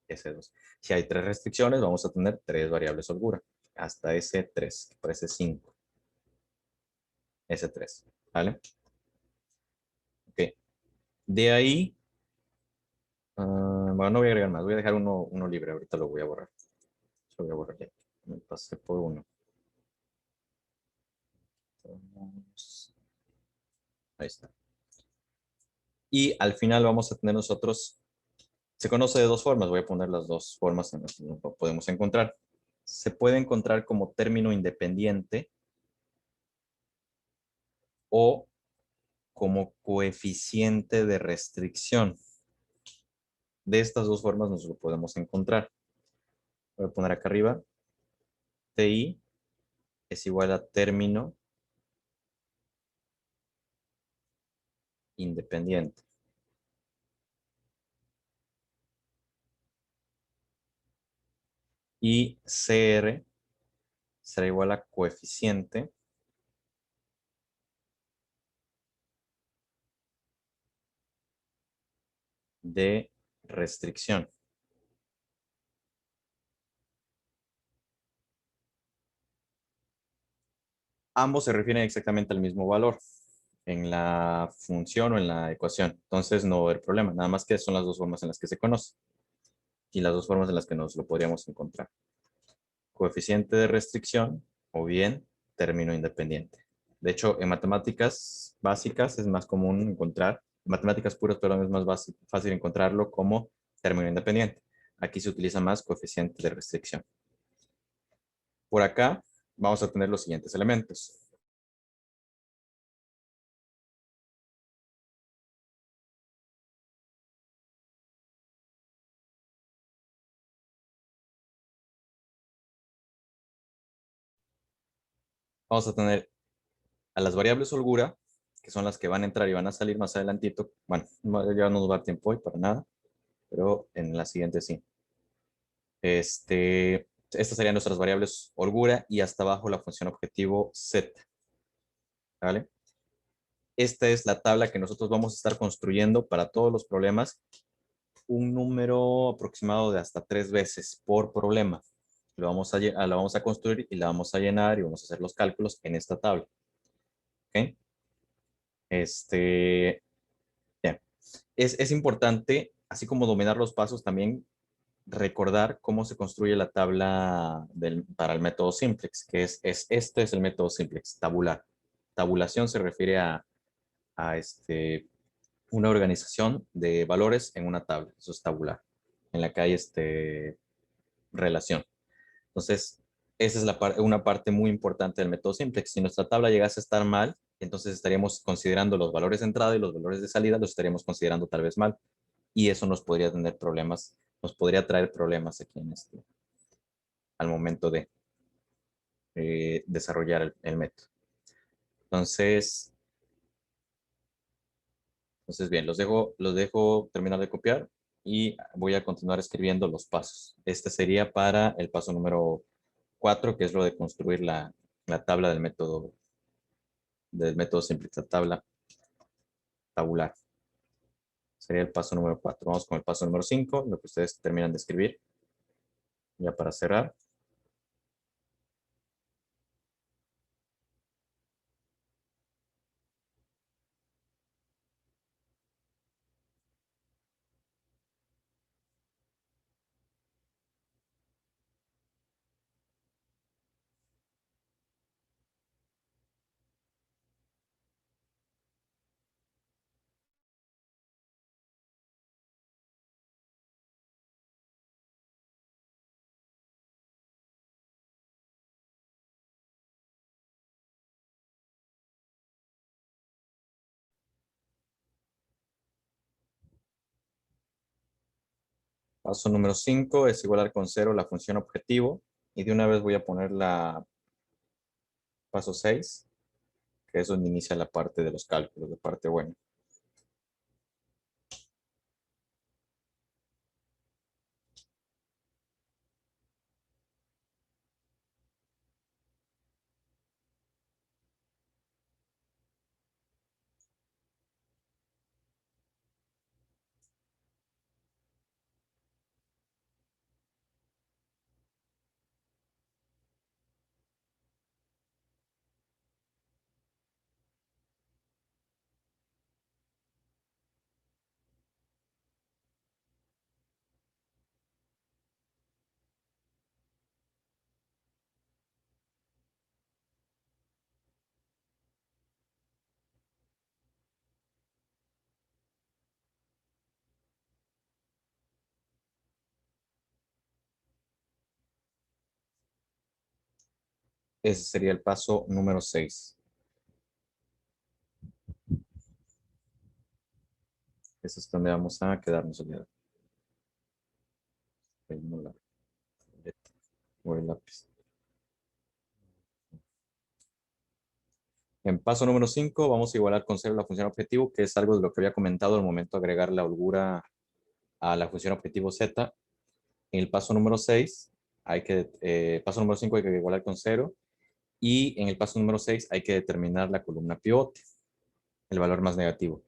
S2. Si hay tres restricciones, vamos a tener tres variables holgura, hasta S3, que parece 5. S3, ¿vale? Ok. De ahí, bueno, no voy a agregar más, voy a dejar uno libre, ahorita lo voy a borrar. Lo voy a borrar ya. Me pasé por uno. Ahí está. Y al final vamos a tener nosotros, se conoce de dos formas, voy a poner las dos formas en las que lo podemos encontrar. Se puede encontrar como término independiente o como coeficiente de restricción. De estas dos formas nos lo podemos encontrar. Voy a poner acá arriba. TI es igual a término independiente. Y CR será igual a coeficiente de restricción. Ambos se refieren exactamente al mismo valor en la función o en la ecuación. Entonces no va a haber problema. Nada más que son las dos formas en las que se conoce y las dos formas en las que nos lo podríamos encontrar. Coeficiente de restricción o bien término independiente. De hecho, en matemáticas básicas es más común encontrar, en matemáticas puras, perdón, es más fácil encontrarlo como término independiente. Aquí se utiliza más coeficiente de restricción. Por acá vamos a tener los siguientes elementos. Vamos a tener a las variables holgura, que son las que van a entrar y van a salir más adelantito. Bueno, ya no nos va a dar tiempo hoy para nada, pero en la siguiente sí. Estas serían nuestras variables holgura y hasta abajo la función objetivo z. ¿Vale? Esta es la tabla que nosotros vamos a estar construyendo para todos los problemas. Un número aproximado de hasta 3 veces por problema. Lo vamos a construir y la vamos a llenar y vamos a hacer los cálculos en esta tabla. ¿Ok? Bien. Es importante, así como dominar los pasos, también recordar cómo se construye la tabla para el método simplex, que este es el método simplex, tabular. Tabulación se refiere a una organización de valores en una tabla, eso es tabular, en la que hay relación. Entonces, esa es una parte muy importante del método simplex. Si nuestra tabla llegase a estar mal, entonces estaríamos considerando los valores de entrada y los valores de salida, los estaríamos considerando tal vez mal. Y eso nos podría tener problemas, nos podría traer problemas aquí al momento de desarrollar el método. Entonces bien, los dejo terminar de copiar y voy a continuar escribiendo los pasos. Este sería para el paso número 4, que es lo de construir la tabla del método simplex, la tabla tabular. Sería el paso número 4. Vamos con el paso número 5, lo que ustedes terminan de escribir. Ya para cerrar. Paso número 5 es igualar con 0 la función objetivo. Y de una vez voy a poner paso 6, que es donde inicia la parte de los cálculos, la parte buena. Ese sería el paso número 6. Ese es donde vamos a quedarnos el día de hoy. Pedimos la tableta o el lápiz. En paso número 5 vamos a igualar con 0 la función objetivo, que es algo de lo que había comentado al momento de agregar la holgura a la función objetivo z. En el paso número 6, paso número 5 hay que igualar con 0. Y en el paso número 6 hay que determinar la columna pivote, el valor más negativo.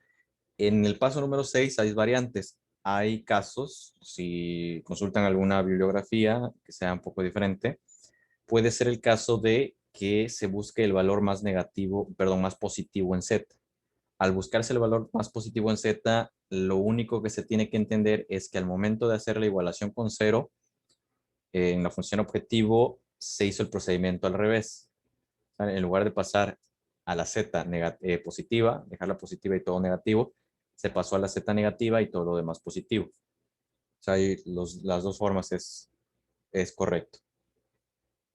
En el paso número 6 hay variantes. Hay casos, si consultan alguna bibliografía que sea un poco diferente, puede ser el caso de que se busque el valor más negativo, perdón, más positivo en Z. Al buscarse el valor más positivo en Z, lo único que se tiene que entender es que al momento de hacer la igualación con 0, en la función objetivo se hizo el procedimiento al revés. En lugar de pasar a la Z positiva, dejarla positiva y todo negativo, se pasó a la Z negativa y todo lo demás positivo. O sea, las dos formas es correcto.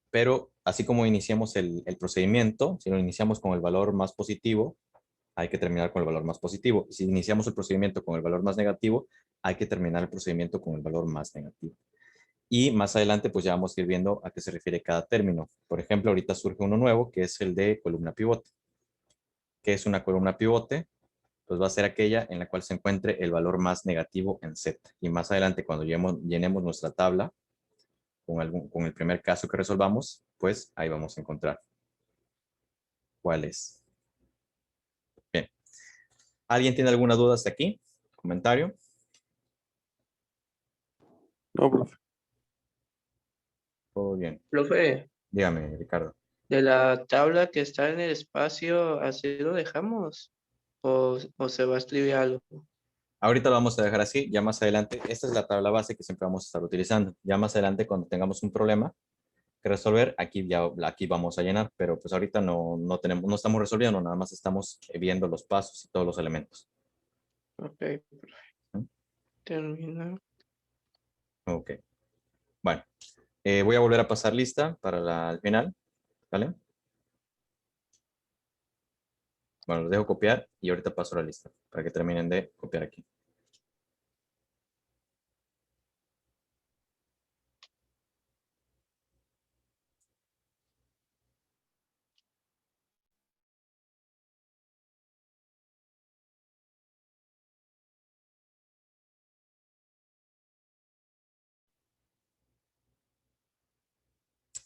Pero así como iniciamos el procedimiento, si lo iniciamos con el valor más positivo, hay que terminar con el valor más positivo. Si iniciamos el procedimiento con el valor más negativo, hay que terminar el procedimiento con el valor más negativo. Y más adelante, pues ya vamos a ir viendo a qué se refiere cada término. Por ejemplo, ahorita surge uno nuevo, que es el de columna pivote. ¿Qué es una columna pivote? Pues va a ser aquella en la cual se encuentre el valor más negativo en Z. Y más adelante, cuando llenemos nuestra tabla, con el primer caso que resolvamos, pues ahí vamos a encontrar cuál es. Bien. ¿Alguien tiene alguna duda hasta aquí? ¿Comentario? No, profe. Todo bien. Profe, Dígame, Ricardo. de la tabla que está en el espacio, ¿así lo dejamos? ¿O se va a escribir algo? Ahorita lo vamos a dejar así. Ya más adelante, esta es la tabla base que siempre vamos a estar utilizando. Ya más adelante, cuando tengamos un problema que resolver, aquí vamos a llenar, pero pues ahorita no estamos resolviendo, nada más estamos viendo los pasos y todos los elementos. Ok, profe. Termina. Ok. Bueno, voy a volver a pasar lista para el final, ¿vale? Bueno, los dejo copiar y ahorita paso la lista para que terminen de copiar aquí.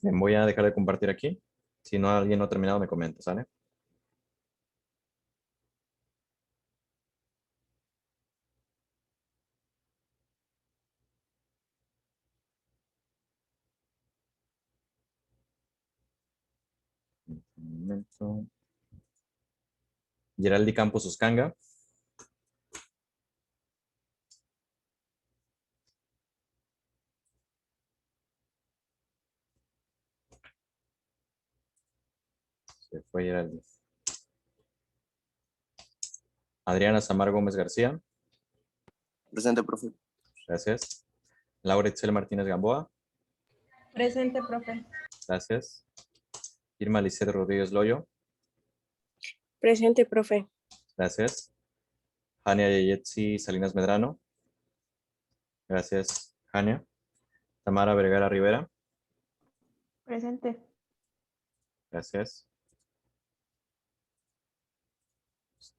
Bien, voy a dejar de compartir aquí. Si no alguien no ha terminado, me comenta, ¿sale? Un momento. Geraldi Campos Uscanga. Se fue Geraldi. Adriana Samar Gómez García. Presente, profe. Gracias. Laura Itzel Martínez Gamboa. Presente, profe. Gracias. Irma Lisset Rodríguez Loyo. Presente, profe. Gracias. Jania Yeyetsi Salinas Medrano. Gracias, Jania. Tamara Vergara Rivera. Presente. Gracias.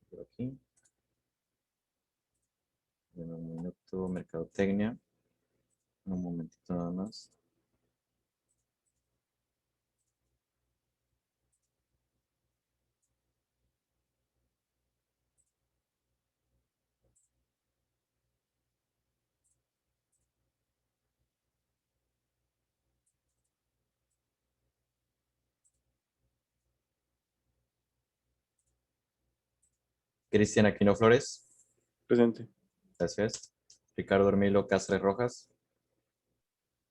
Por aquí. En un minuto, mercadotecnia. Un momentito nada más. Cristian Aquino Flores. Presente. Gracias. Ricardo Hermilo Cáceres Rojas.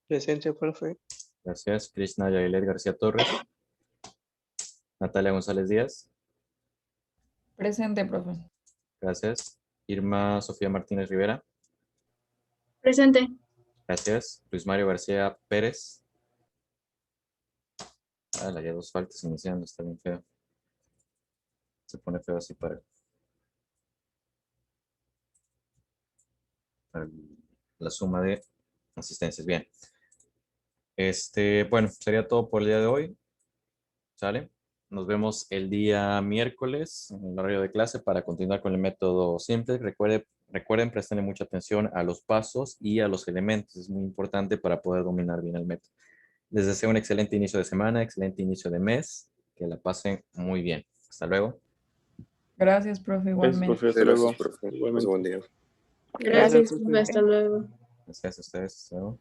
Presente, profe. Gracias. Krishna Yailet García Torres. Natalia González Díaz. Presente, profe. Gracias. Irma Sofía Martínez Rivera. Presente. Gracias. Luis Mario García Pérez. Ya dos faltas iniciando, está bien feo. Se pone feo así para la suma de asistencias. Bien. Bueno, sería todo por el día de hoy. ¿Sale? Nos vemos el día miércoles en el horario de clase para continuar con el método simple. Recuerden prestarle mucha atención a los pasos y a los elementos. Es muy importante para poder dominar bien el método. Les deseo un excelente inicio de semana, excelente inicio de mes. Que la pasen muy bien. Hasta luego. Gracias, profe, Gracias, igualmente. profe. Hasta luego. Gracias, profe. Igualmente. Buen día. Gracias, profe. profe. Hasta luego. Gracias a ustedes. Hasta luego.